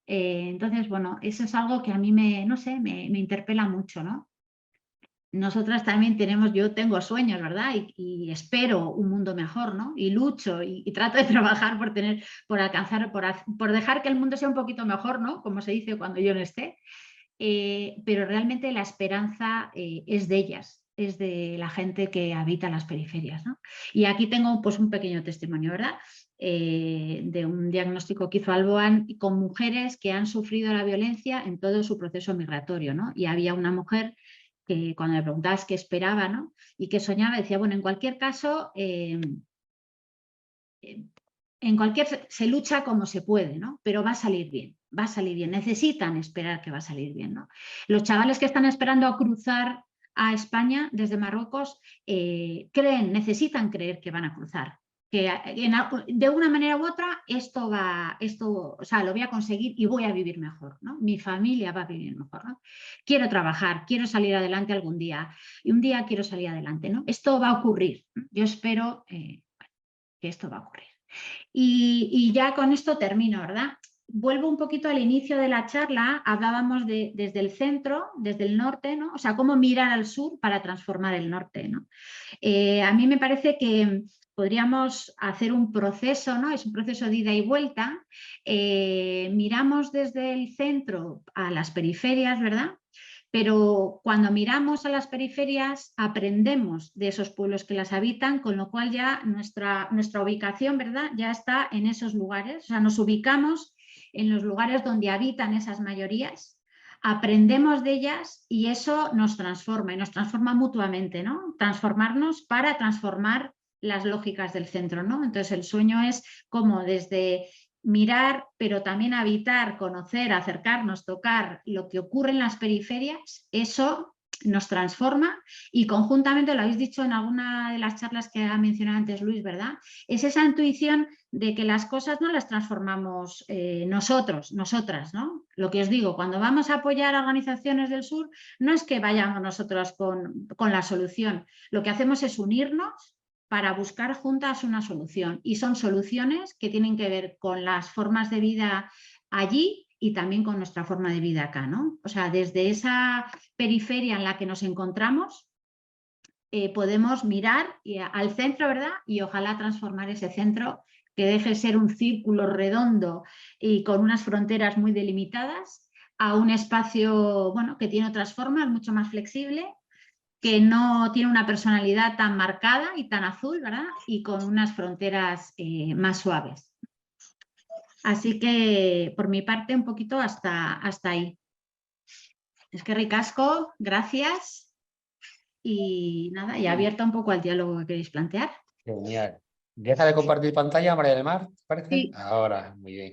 Entonces, bueno, eso es algo que a mí no sé, me interpela mucho, ¿no? Nosotras también yo tengo sueños, ¿verdad? Y espero un mundo mejor, ¿no? Y lucho y trato de trabajar por alcanzar, por dejar que el mundo sea un poquito mejor, ¿no?, como se dice cuando yo no esté. Pero realmente la esperanza es de ellas, es de la gente que habita las periferias, ¿no? Y aquí tengo pues un pequeño testimonio, ¿verdad?, de un diagnóstico que hizo Alboan con mujeres que han sufrido la violencia en todo su proceso migratorio, ¿no? Y había una mujer que cuando le preguntabas qué esperaba, ¿no?, y qué soñaba, decía, bueno, en cualquier caso, se lucha como se puede, ¿no?, pero va a salir bien, va a salir bien, necesitan esperar que va a salir bien, ¿no? Los chavales que están esperando a cruzar a España desde Marruecos necesitan creer que van a cruzar, que de una manera u otra o sea, lo voy a conseguir y voy a vivir mejor, ¿no? Mi familia va a vivir mejor, ¿no? Quiero trabajar, quiero salir adelante algún día y un día quiero salir adelante, ¿no? Esto va a ocurrir, ¿no? Yo espero que esto va a ocurrir. Y ya con esto termino, ¿verdad? Vuelvo un poquito al inicio de la charla, hablábamos desde el centro, desde el norte, ¿no? O sea, cómo mirar al sur para transformar el norte, ¿no? A mí me parece que podríamos hacer un proceso, ¿no? Es un proceso de ida y vuelta. Miramos desde el centro a las periferias, ¿verdad? Pero cuando miramos a las periferias aprendemos de esos pueblos que las habitan, con lo cual ya nuestra ubicación, ¿verdad?, ya está en esos lugares. O sea, nos ubicamos en los lugares donde habitan esas mayorías, aprendemos de ellas y eso nos transforma y nos transforma mutuamente, ¿no? Transformarnos para transformar las lógicas del centro, ¿no? Entonces el sueño es como desde mirar, pero también habitar, conocer, acercarnos, tocar lo que ocurre en las periferias, eso nos transforma y conjuntamente, lo habéis dicho en alguna de las charlas que ha mencionado antes Luis, ¿verdad? Es esa intuición de que las cosas no las transformamos nosotras, ¿no? Lo que os digo, cuando vamos a apoyar a organizaciones del sur, no es que vayamos nosotros con la solución, lo que hacemos es unirnos para buscar juntas una solución. Y son soluciones que tienen que ver con las formas de vida allí y también con nuestra forma de vida acá, ¿no? O sea, desde esa periferia en la que nos encontramos, podemos mirar al centro, ¿verdad? Y ojalá transformar ese centro, que deje de ser un círculo redondo y con unas fronteras muy delimitadas, a un espacio, bueno, que tiene otras formas, mucho más flexible, que no tiene una personalidad tan marcada y tan azul, ¿verdad? Y con unas fronteras más suaves. Así que, por mi parte, un poquito hasta ahí. Es que ricasco, gracias. Y nada, y abierta un poco al diálogo que queréis plantear. Genial. ¿Deja de compartir pantalla, María del Mar? ¿Te parece? Sí. Ahora, muy bien.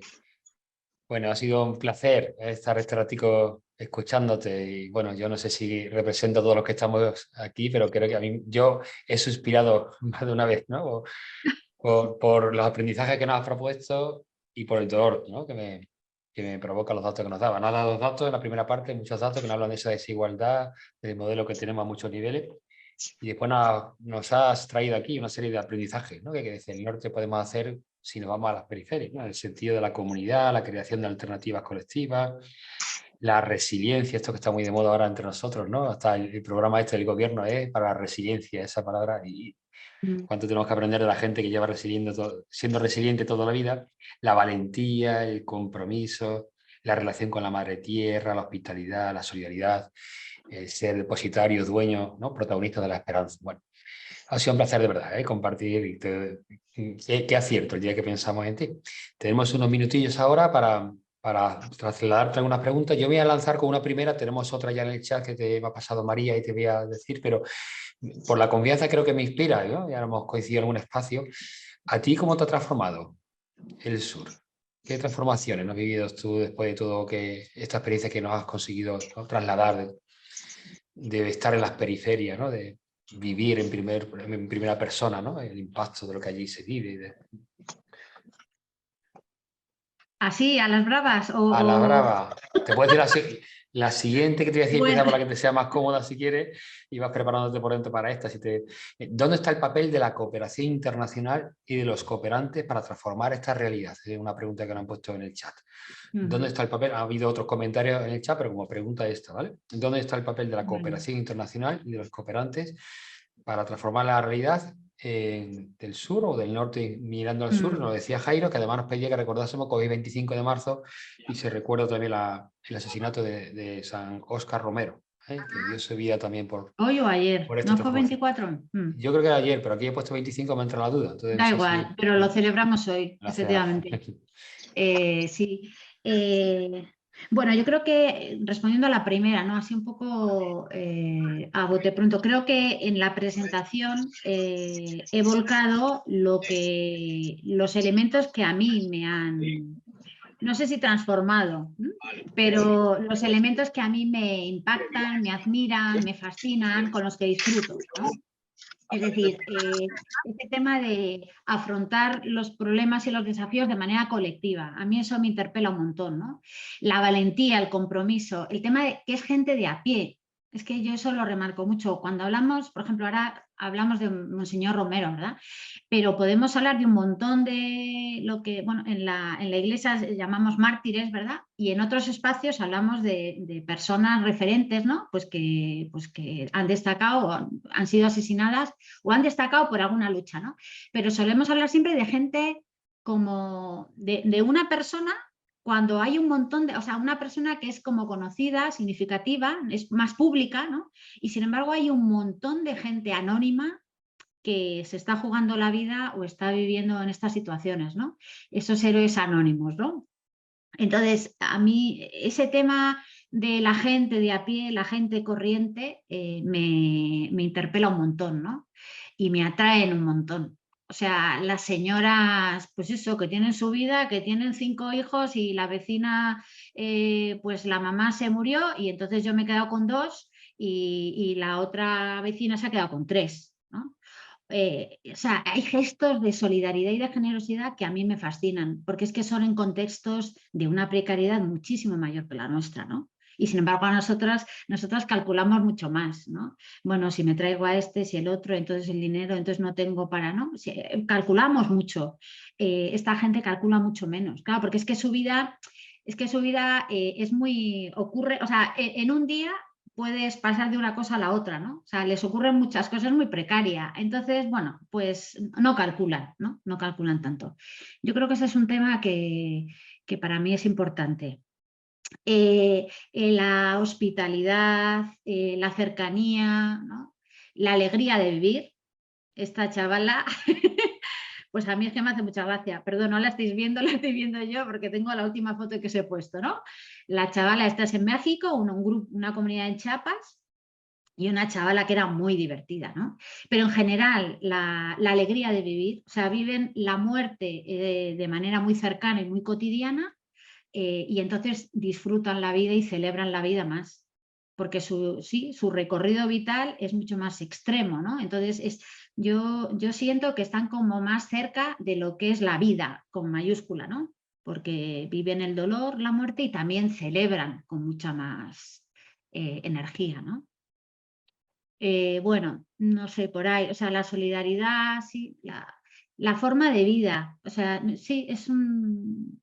Bueno, ha sido un placer estar este ratico escuchándote y bueno, yo no sé si represento a todos los que estamos aquí, pero creo que a mí, yo he suspirado más de una vez, ¿no? Por los aprendizajes que nos has propuesto y por el dolor, ¿no? que me provoca los datos que nos daban. Nos has dado los datos en la primera parte, muchos datos que nos hablan de esa desigualdad, del modelo que tenemos a muchos niveles. Y después nos has traído aquí una serie de aprendizajes, ¿no? Que desde el norte podemos hacer si nos vamos a las periferias, ¿no? En el sentido de la comunidad, la creación de alternativas colectivas, la resiliencia, esto que está muy de moda ahora entre nosotros, ¿no? Hasta el programa este del gobierno es para la resiliencia, esa palabra, y cuánto tenemos que aprender de la gente que lleva siendo resiliente toda la vida, la valentía, el compromiso, la relación con la madre tierra, la hospitalidad, la solidaridad, ser depositario, dueño, ¿no? Protagonista de la esperanza. Bueno, ha sido un placer de verdad, compartir qué acierto el día que pensamos en ti. Tenemos unos minutillos ahora para trasladarte algunas preguntas. Yo voy a lanzar con una primera, tenemos otra ya en el chat que te ha pasado María y te voy a decir, pero por la confianza creo que me inspira, ¿no? Ya hemos coincidido en algún espacio. ¿A ti cómo te ha transformado el sur? ¿Qué transformaciones no has vivido tú después de todo esta experiencia que nos has conseguido, ¿no? Trasladar de estar en las periferias, ¿no? De vivir en primera persona, ¿no? El impacto de lo que allí se vive. ¿Así, a las bravas? A la brava. Te puedo decir la siguiente que te voy a decir, Bueno. empieza por la que te sea más cómoda si quieres, y vas preparándote por dentro para esta. ¿Dónde está el papel de la cooperación internacional y de los cooperantes para transformar esta realidad? Es una pregunta que nos han puesto en el chat. ¿Dónde está el papel? Ha habido otros comentarios en el chat, pero como pregunta esta, ¿vale? ¿Dónde está el papel de la cooperación internacional y de los cooperantes para transformar la realidad del sur o del norte mirando al sur? Nos decía Jairo, que además nos pedía que recordásemos que hoy es 25 de marzo y se recuerda también el asesinato de San Óscar Romero, que dio su vida también por... ¿Hoy o ayer? Por esta ¿No fue 24? Yo creo que era ayer, pero aquí he puesto 25, me entra la duda. Entonces, Da no sé igual, si... pero lo celebramos hoy, La efectivamente. Sí. Bueno, yo creo que respondiendo a la primera, ¿no? Así un poco a bote pronto, creo que en la presentación he volcado los elementos que a mí me han, no sé si transformado, pero los elementos que a mí me impactan, me admiran, me fascinan, con los que disfruto, ¿no? Es decir, este tema de afrontar los problemas y los desafíos de manera colectiva, a mí eso me interpela un montón, ¿no? La valentía, el compromiso, el tema de que es gente de a pie, es que yo eso lo remarco mucho. Cuando hablamos, por ejemplo, ahora hablamos de Monseñor Romero, ¿verdad? Pero podemos hablar de un montón de lo que, bueno, en la iglesia llamamos mártires, ¿verdad? Y en otros espacios hablamos de personas referentes, ¿no? Pues que han destacado, han sido asesinadas o han destacado por alguna lucha, ¿no? Pero solemos hablar siempre de gente como de una persona cuando hay un montón de, o sea, una persona que es como conocida, significativa, es más pública, ¿no? Y sin embargo hay un montón de gente anónima que se está jugando la vida o está viviendo en estas situaciones, ¿no? Esos héroes anónimos, ¿no? Entonces, a mí ese tema de la gente de a pie, la gente corriente, me interpela un montón, ¿no? Y me atraen un montón. O sea, las señoras, pues eso, que tienen su vida, que tienen 5 hijos y la vecina, pues la mamá se murió y entonces yo me he quedado con 2 y la otra vecina se ha quedado con 3, ¿no? O sea, hay gestos de solidaridad y de generosidad que a mí me fascinan, porque es que son en contextos de una precariedad muchísimo mayor que la nuestra, ¿no? Y sin embargo, nosotros calculamos mucho más, ¿no? Bueno, si me traigo a este, si el otro, entonces el dinero, entonces no tengo para, ¿no? Calculamos mucho. Esta gente calcula mucho menos, claro, porque es que su vida es muy, ocurre, o sea, en un día puedes pasar de una cosa a la otra, ¿no? O sea, les ocurren muchas cosas muy precarias. Entonces, bueno, pues no calculan, ¿no? No calculan tanto. Yo creo que ese es un tema que para mí es importante. La hospitalidad, la cercanía, ¿no? La alegría de vivir. Esta chavala, pues a mí es que me hace mucha gracia. Perdón, no la estáis viendo, la estoy viendo yo porque tengo la última foto que os he puesto, ¿no? La chavala esta es en México, una comunidad en Chiapas, y una chavala que era muy divertida, ¿no? Pero en general, la alegría de vivir, o sea, viven la muerte de manera muy cercana y muy cotidiana, y entonces disfrutan la vida y celebran la vida más, porque su recorrido vital es mucho más extremo, ¿no? Entonces yo siento que están como más cerca de lo que es la vida, con mayúscula, ¿no? Porque viven el dolor, la muerte y también celebran con mucha más energía, ¿no? Bueno, no sé, por ahí, o sea, la solidaridad, sí, la forma de vida, o sea, sí, es un...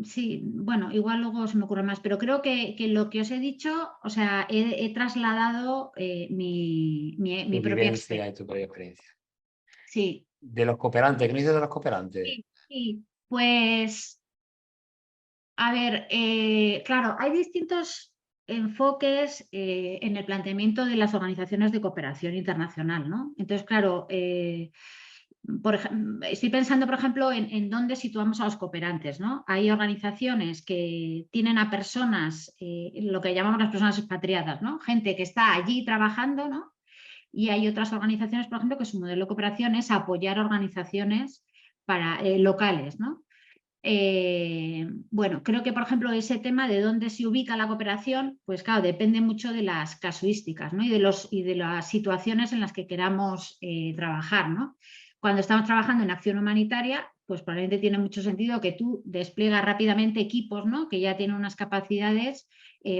Sí, bueno, igual luego se me ocurre más, pero creo que lo que os he dicho, o sea, he trasladado mi Tu propia vivencia y experiencia. tu propia experiencia. Sí, De los cooperantes, ¿qué no dices de los cooperantes? sí, sí. Pues, a ver, claro, hay distintos enfoques en el planteamiento de las organizaciones de cooperación internacional, ¿no? Entonces, claro, estoy pensando, por ejemplo, en dónde situamos a los cooperantes, ¿no? Hay organizaciones que tienen a personas, lo que llamamos las personas expatriadas, ¿no? Gente que está allí trabajando, ¿no? Y hay otras organizaciones, por ejemplo, que su modelo de cooperación es apoyar organizaciones locales, ¿no? Bueno, creo que, por ejemplo, ese tema de dónde se ubica la cooperación, pues claro, depende mucho de las casuísticas, ¿no? y de las situaciones en las que queramos trabajar, ¿no? Cuando estamos trabajando en acción humanitaria, pues probablemente tiene mucho sentido que tú despliegas rápidamente equipos, ¿no? Que ya tienen unas capacidades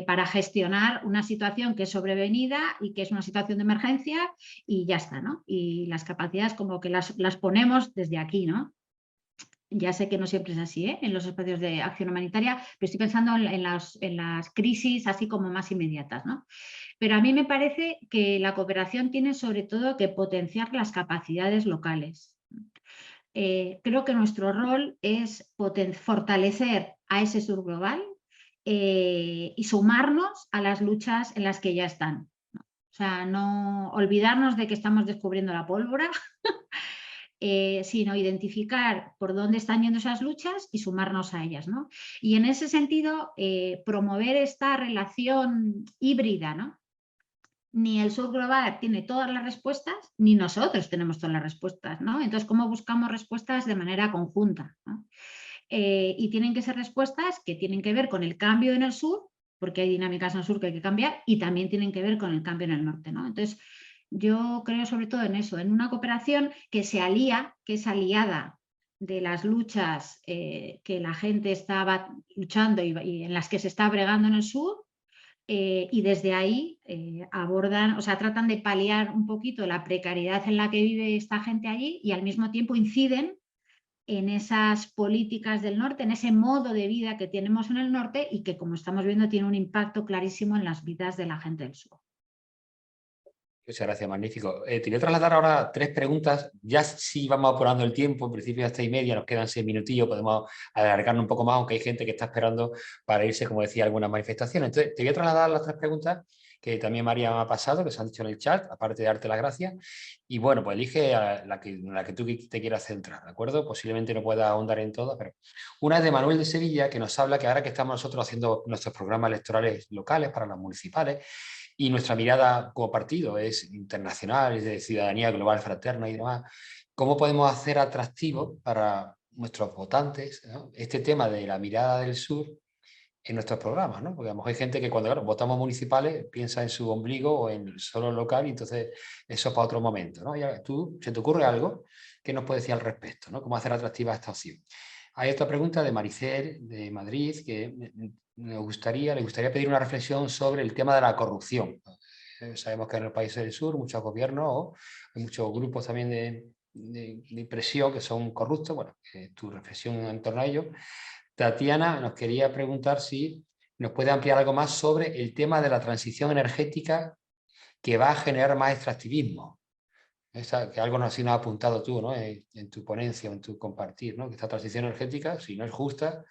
para gestionar una situación que es sobrevenida y que es una situación de emergencia y ya está, ¿no? Y las capacidades como que las ponemos desde aquí, ¿no? Ya sé que no siempre es así, ¿eh? En los espacios de acción humanitaria, pero estoy pensando en las crisis así como más inmediatas, ¿no? Pero a mí me parece que la cooperación tiene sobre todo que potenciar las capacidades locales. Creo que nuestro rol es fortalecer a ese sur global y sumarnos a las luchas en las que ya están. O sea, no olvidarnos de que estamos descubriendo la pólvora, sino identificar por dónde están yendo esas luchas y sumarnos a ellas, ¿no? Y en ese sentido, promover esta relación híbrida, ¿no? Ni el sur global tiene todas las respuestas, ni nosotros tenemos todas las respuestas, ¿no? Entonces, ¿cómo buscamos respuestas de manera conjunta, ¿no? Y tienen que ser respuestas que tienen que ver con el cambio en el sur, porque hay dinámicas en el sur que hay que cambiar, y también tienen que ver con el cambio en el norte, ¿no? Entonces, yo creo sobre todo en eso, en una cooperación que se alía, que es aliada de las luchas que la gente estaba luchando y en las que se está bregando en el sur, y desde ahí abordan, o sea, tratan de paliar un poquito la precariedad en la que vive esta gente allí y al mismo tiempo inciden en esas políticas del norte, en ese modo de vida que tenemos en el norte y que, como estamos viendo, tiene un impacto clarísimo en las vidas de la gente del sur. Muchas gracias, magnífico. Te voy a trasladar ahora 3 preguntas. Ya si vamos apurando el tiempo, en principio ya 6:30, nos quedan 6 minutillos, podemos alargarnos un poco más, aunque hay gente que está esperando para irse, como decía, a algunas manifestaciones. Entonces, te voy a trasladar las 3 preguntas que también María me ha pasado, que se han dicho en el chat, aparte de darte las gracias. Y bueno, pues elige la que tú te quieras centrar, ¿de acuerdo? Posiblemente no puedas ahondar en todas, pero una es de Manuel de Sevilla, que nos habla que ahora que estamos nosotros haciendo nuestros programas electorales locales para las municipales, y nuestra mirada como partido es internacional, es de ciudadanía global fraterna y demás, ¿cómo podemos hacer atractivo para nuestros votantes, ¿no?, este tema de la mirada del sur en nuestros programas, ¿no? Porque a lo mejor hay gente que cuando votamos municipales piensa en su ombligo o en solo local, y entonces eso es para otro momento, ¿no? ¿Se te ocurre algo que nos puedes decir al respecto, ¿no? ¿Cómo hacer atractiva esta opción? Hay otra pregunta de Maricel, de Madrid, que le gustaría pedir una reflexión sobre el tema de la corrupción. Sabemos que en los países del sur muchos gobiernos o hay muchos grupos también de presión que son corruptos. Bueno, tu reflexión en torno a ello. Tatiana nos quería preguntar si nos puede ampliar algo más sobre el tema de la transición energética que va a generar más extractivismo. Que algo así nos has apuntado tú, ¿no? En tu ponencia, en tu compartir, ¿no? Que esta transición energética, si no es justa,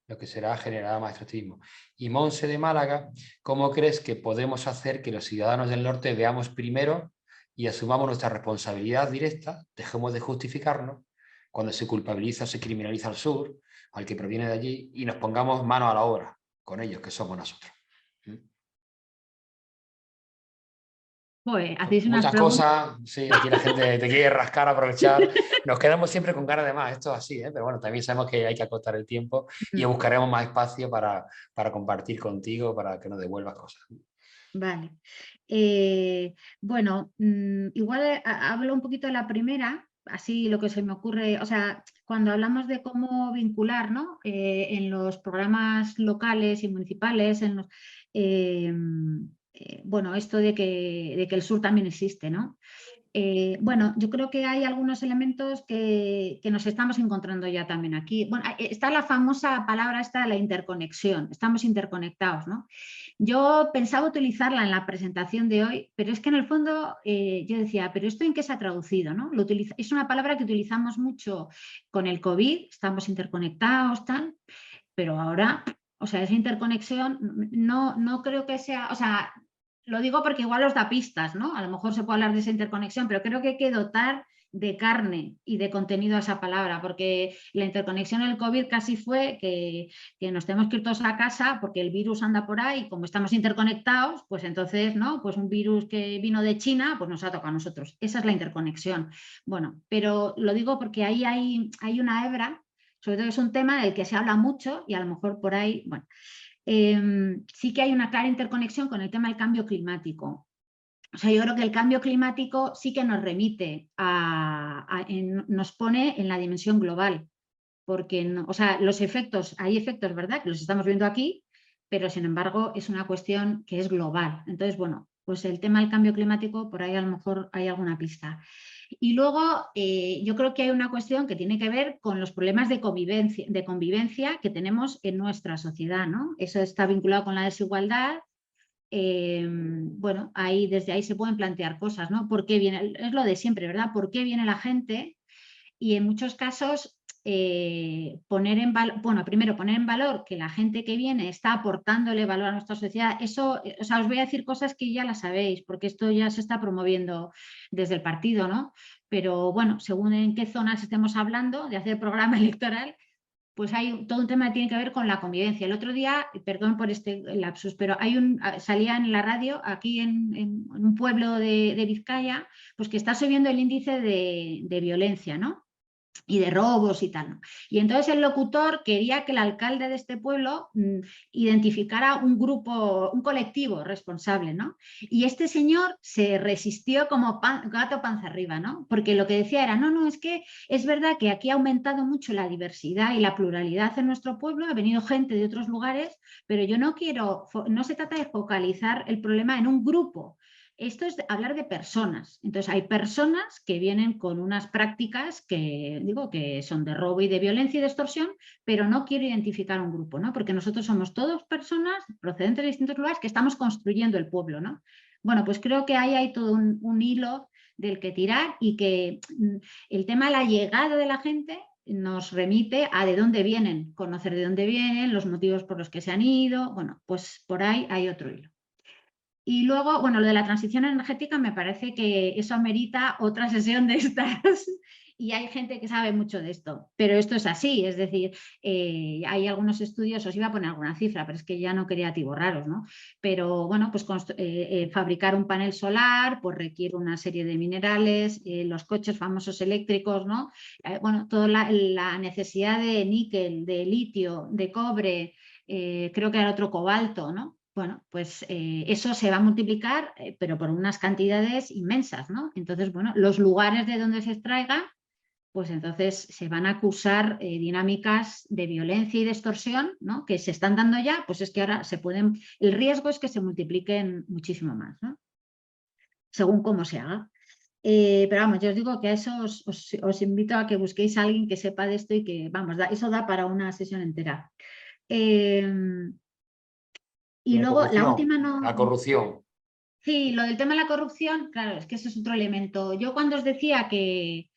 lo que será generar más extractivismo. Y Monse de Málaga, ¿cómo crees que podemos hacer que los ciudadanos del norte veamos primero y asumamos nuestra responsabilidad directa, dejemos de justificarnos cuando se culpabiliza o se criminaliza al sur, al que proviene de allí, y nos pongamos manos a la obra con ellos, que somos nosotros? Pues hacéis unas Muchas preguntas. cosas, sí, aquí la gente te quiere rascar, aprovechar. Nos quedamos siempre con ganas de más, esto es así, ¿eh? Pero bueno, también sabemos que hay que acotar el tiempo y buscaremos más espacio para compartir contigo, para que nos devuelvas cosas. Vale. Bueno, igual hablo un poquito de la primera, así lo que se me ocurre, o sea, cuando hablamos de cómo vincular, ¿no? En los programas locales y municipales, bueno, esto de que el sur también existe, ¿no? Bueno, yo creo que hay algunos elementos que nos estamos encontrando ya también aquí. Bueno, está la famosa palabra esta de la interconexión, estamos interconectados, ¿no? Yo pensaba utilizarla en la presentación de hoy, pero es que en el fondo yo decía, ¿pero esto en qué se ha traducido? ¿No? Es una palabra que utilizamos mucho con el COVID, estamos interconectados, tal, pero ahora, o sea, esa interconexión no creo que sea, o sea, lo digo porque igual os da pistas, ¿no? A lo mejor se puede hablar de esa interconexión, pero creo que hay que dotar de carne y de contenido a esa palabra, porque la interconexión en el COVID casi fue que nos tenemos que ir todos a casa porque el virus anda por ahí, como estamos interconectados, pues entonces, ¿no? Pues un virus que vino de China, pues nos ha tocado a nosotros. Esa es la interconexión. Bueno, pero lo digo porque ahí hay una hebra, sobre todo es un tema del que se habla mucho y a lo mejor por ahí, bueno, sí que hay una clara interconexión con el tema del cambio climático. O sea, yo creo que el cambio climático sí que nos remite nos pone en la dimensión global, porque no, o sea, hay efectos, ¿verdad? Que los estamos viendo aquí, pero sin embargo es una cuestión que es global. Entonces, bueno, pues el tema del cambio climático, por ahí a lo mejor hay alguna pista. Y luego yo creo que hay una cuestión que tiene que ver con los problemas de convivencia que tenemos en nuestra sociedad, ¿no? Eso está vinculado con la desigualdad. Bueno, desde ahí se pueden plantear cosas, ¿no? ¿Por qué viene? Es lo de siempre, ¿verdad? ¿Por qué viene la gente? Y en muchos casos primero poner en valor que la gente que viene está aportándole valor a nuestra sociedad. Eso, o sea, os voy a decir cosas que ya las sabéis, porque esto ya se está promoviendo desde el partido, ¿no? Pero bueno, según en qué zonas estemos hablando de hacer programa electoral, pues hay todo un tema que tiene que ver con la convivencia. El otro día, perdón por este lapsus, pero salía en la radio aquí en un pueblo de Vizcaya, pues que está subiendo el índice de violencia, ¿no? Y de robos y tal, ¿no? Y entonces el locutor quería que el alcalde de este pueblo identificara un grupo, un colectivo responsable, ¿no? Y este señor se resistió como gato panza arriba, ¿no? Porque lo que decía era, no, es que es verdad que aquí ha aumentado mucho la diversidad y la pluralidad en nuestro pueblo, ha venido gente de otros lugares, pero yo no se trata de focalizar el problema en un grupo. Esto es hablar de personas. Entonces hay personas que vienen con unas prácticas que son de robo y de violencia y de extorsión, pero no quiero identificar un grupo, ¿no? Porque nosotros somos todos personas procedentes de distintos lugares que estamos construyendo el pueblo, ¿no? Bueno, pues creo que ahí hay todo un hilo del que tirar y que el tema de la llegada de la gente nos remite a de dónde vienen, conocer de dónde vienen, los motivos por los que se han ido. Bueno, pues por ahí hay otro hilo. Y luego, bueno, lo de la transición energética me parece que eso amerita otra sesión de estas y hay gente que sabe mucho de esto, pero esto es así, es decir, hay algunos estudios, os iba a poner alguna cifra, pero es que ya no quería atiborraros, ¿no? Pero bueno, pues fabricar un panel solar pues requiere una serie de minerales, los coches famosos eléctricos, ¿no? Bueno, toda la necesidad de níquel, de litio, de cobre, creo que era otro cobalto, ¿no? Bueno, pues eso se va a multiplicar, pero por unas cantidades inmensas, ¿no? Entonces, bueno, los lugares de donde se extraiga, pues entonces se van a acusar dinámicas de violencia y de extorsión, ¿no? Que se están dando ya, pues es que ahora el riesgo es que se multipliquen muchísimo más, ¿no? Según cómo se haga. Pero vamos, yo os digo que a eso os invito a que busquéis a alguien que sepa de esto y que, vamos, eso da para una sesión entera. Y luego la última no... La corrupción. Sí, lo del tema de la corrupción, claro, es que ese es otro elemento. Yo cuando os decía que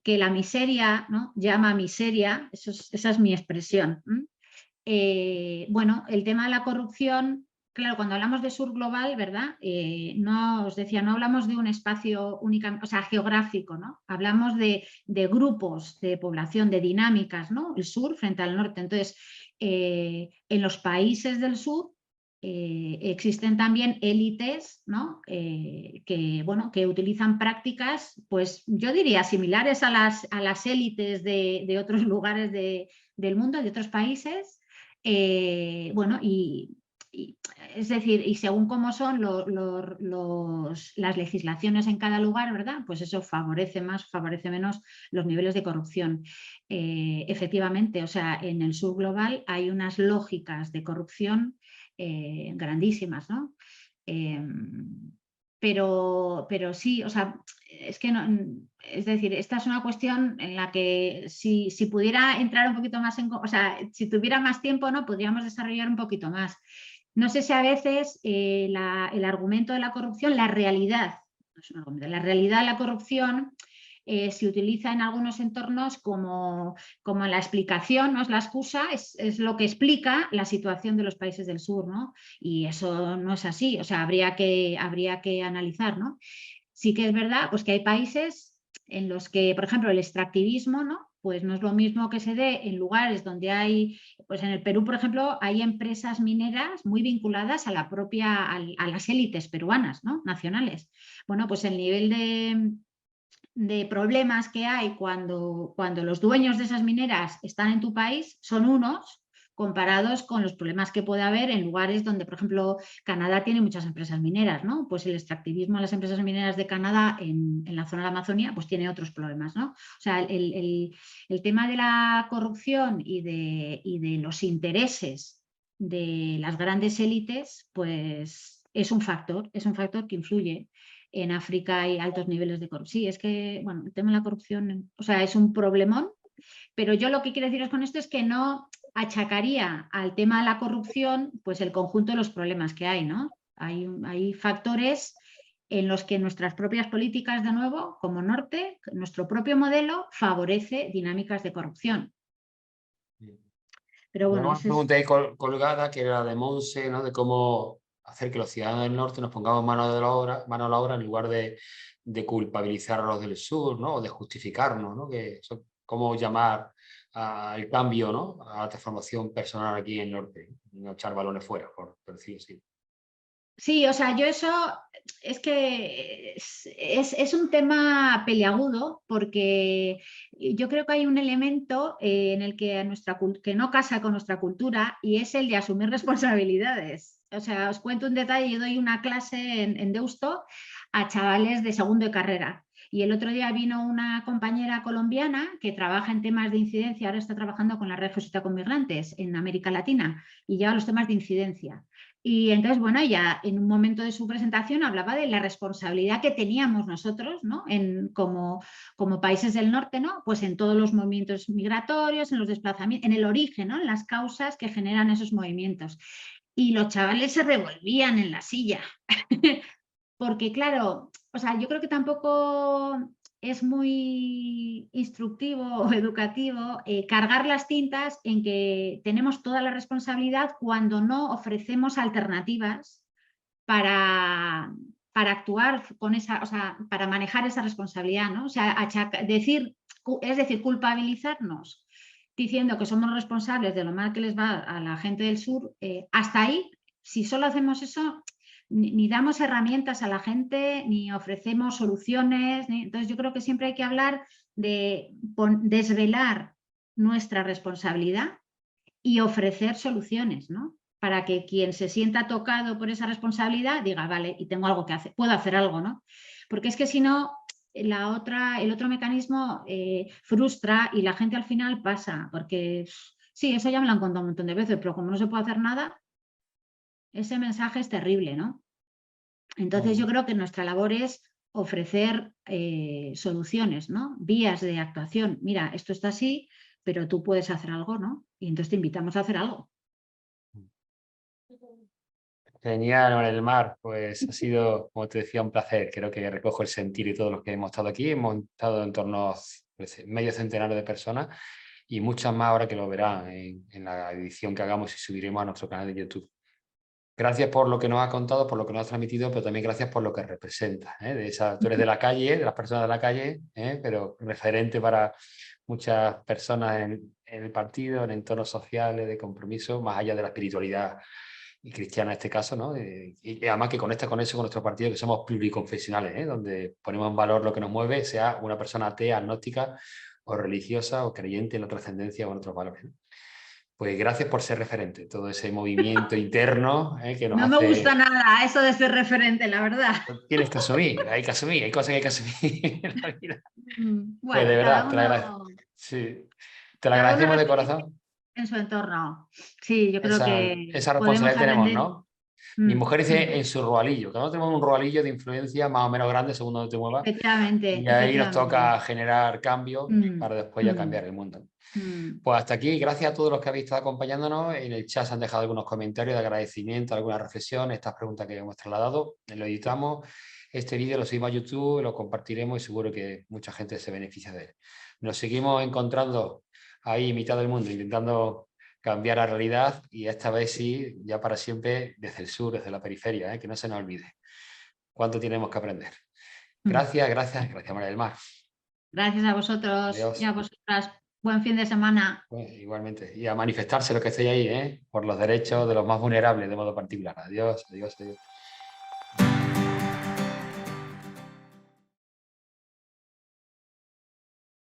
la miseria, ¿no? Llama miseria, esa es mi expresión. Bueno, el tema de la corrupción, claro, cuando hablamos de sur global, ¿verdad? No, os decía, no hablamos de un espacio únicamente, o sea, geográfico, ¿no? Hablamos de grupos de población, de dinámicas, ¿no? El sur frente al norte. Entonces, en los países del sur existen también élites, ¿no? Bueno, que utilizan prácticas, pues yo diría similares a las élites de otros lugares del mundo, de otros países. Bueno, es decir, y según cómo son las legislaciones en cada lugar, ¿verdad? Pues eso favorece más, favorece menos los niveles de corrupción. Efectivamente, o sea, en el sur global hay unas lógicas de corrupción grandísimas, ¿no? Pero sí, o sea, es que no, es decir, esta es una cuestión en la que si pudiera entrar un poquito más o sea, si tuviera más tiempo, ¿no? Podríamos desarrollar un poquito más. No sé si a veces el argumento de la corrupción, la realidad, no es un argumento, la realidad de la corrupción se utiliza en algunos entornos como la explicación, no es la excusa, es lo que explica la situación de los países del sur, ¿no? Y eso no es así, o sea, habría que analizar, ¿no? Sí que es verdad pues que hay países en los que, por ejemplo, el extractivismo, ¿no? Pues no es lo mismo que se dé en lugares donde hay, pues en el Perú, por ejemplo, hay empresas mineras muy vinculadas a las élites peruanas, ¿no? Nacionales. Bueno, pues el nivel de problemas que hay cuando los dueños de esas mineras están en tu país son unos comparados con los problemas que puede haber en lugares donde, por ejemplo, Canadá tiene muchas empresas mineras, ¿no? Pues el extractivismo en las empresas mineras de Canadá en la zona de la Amazonía pues tiene otros problemas, ¿no? O sea, el tema de la corrupción y de los intereses de las grandes élites pues es un factor que influye. En África hay altos niveles de corrupción. Sí, es que, bueno, el tema de la corrupción, o sea, es un problemón, pero yo lo que quiero deciros con esto es que no achacaría al tema de la corrupción pues el conjunto de los problemas que hay, ¿no? Hay factores en los que nuestras propias políticas, de nuevo, como norte, nuestro propio modelo favorece dinámicas de corrupción. Pero bueno, una pregunta ahí colgada, que era de Monse, ¿no? De cómo hacer que los ciudadanos del norte nos pongamos mano a la obra en lugar de culpabilizar a los del sur, ¿no? O de justificarnos, ¿no? Cómo llamar al cambio, ¿no? A la transformación personal aquí en el norte, no echar balones fuera, por decir así. Sí, o sea, yo eso es que es un tema peliagudo porque yo creo que hay un elemento en el que no casa con nuestra cultura y es el de asumir responsabilidades. O sea, os cuento un detalle, yo doy una clase en Deusto a chavales de segundo de carrera. Y el otro día vino una compañera colombiana que trabaja en temas de incidencia, ahora está trabajando con la Red Jesuita con Migrantes en América Latina y lleva los temas de incidencia. Y entonces, bueno, ella en un momento de su presentación hablaba de la responsabilidad que teníamos nosotros, ¿no? Como países del norte, ¿no? Pues en todos los movimientos migratorios, en los desplazamientos, en el origen, ¿no? En las causas que generan esos movimientos. Y los chavales se revolvían en la silla. Porque claro, o sea, yo creo que tampoco es muy instructivo o educativo cargar las tintas en que tenemos toda la responsabilidad cuando no ofrecemos alternativas para actuar con esa, o sea, para manejar esa responsabilidad, ¿no? O sea, es decir, culpabilizarnos diciendo que somos responsables de lo mal que les va a la gente del sur, hasta ahí, si solo hacemos eso, ni damos herramientas a la gente, ni ofrecemos soluciones. Entonces yo creo que siempre hay que hablar de desvelar nuestra responsabilidad y ofrecer soluciones, ¿no? Para que quien se sienta tocado por esa responsabilidad diga, vale, y tengo algo que hacer, puedo hacer algo, ¿no? Porque es que si no, el otro mecanismo frustra y la gente al final pasa, porque sí, eso ya me lo han contado un montón de veces, pero como no se puede hacer nada, ese mensaje es terrible, ¿no? Entonces yo creo que nuestra labor es ofrecer soluciones, ¿no? Vías de actuación. Mira, esto está así, pero tú puedes hacer algo, ¿no? Y entonces te invitamos a hacer algo. Genial, María del Mar. Pues ha sido, como te decía, un placer. Creo que recojo el sentir y todos los que hemos estado aquí. Hemos estado en torno a medio centenar de personas y muchas más ahora que lo verán en la edición que hagamos y subiremos a nuestro canal de YouTube. Gracias por lo que nos has contado, por lo que nos has transmitido, pero también gracias por lo que representas. Tú eres de la calle, de las personas de la calle, pero referente para muchas personas en el partido, en entornos sociales, de compromiso, más allá de la espiritualidad y cristiana en este caso, ¿no? Y además que conecta con eso, con nuestro partido, que somos pluriconfesionales, donde ponemos en valor lo que nos mueve, sea una persona atea, agnóstica o religiosa o creyente en la trascendencia o en otros valores, ¿no? Pues gracias por ser referente, todo ese movimiento interno que nos No me hace... gusta nada eso de ser referente, la verdad. Tienes que asumir, hay cosas que hay que asumir en la vida. Pues de Bueno, verdad, sí, te lo cada uno agradecemos de referente corazón. en su entorno. Sí, yo creo que Esa podemos responsabilidad tenemos, aprender. ¿no? Mi mujer dice en su roalillo, cada uno tenemos un roalillo de influencia más o menos grande según donde te muevas, Efectivamente, y ahí nos efectivamente. toca generar cambios Mm, para después ya mm, cambiar el mundo. mm. Pues hasta aquí, gracias a todos los que habéis estado acompañándonos. En el chat se han dejado algunos comentarios de agradecimiento, algunas reflexiones, estas preguntas que hemos trasladado. Lo editamos, este vídeo lo subimos a YouTube, lo compartiremos y seguro que mucha gente se beneficia de él. Nos seguimos encontrando ahí en mitad del mundo, intentando cambiar la realidad y esta vez sí, ya para siempre, desde el sur, desde la periferia, que no se nos olvide cuánto tenemos que aprender. Gracias, gracias, gracias María del Mar. Gracias a vosotros y Adiós. a vosotras. Buen fin de semana. Pues, igualmente. Y a manifestarse los que estéis ahí, por los derechos de los más vulnerables de modo particular. Adiós, adiós, adiós.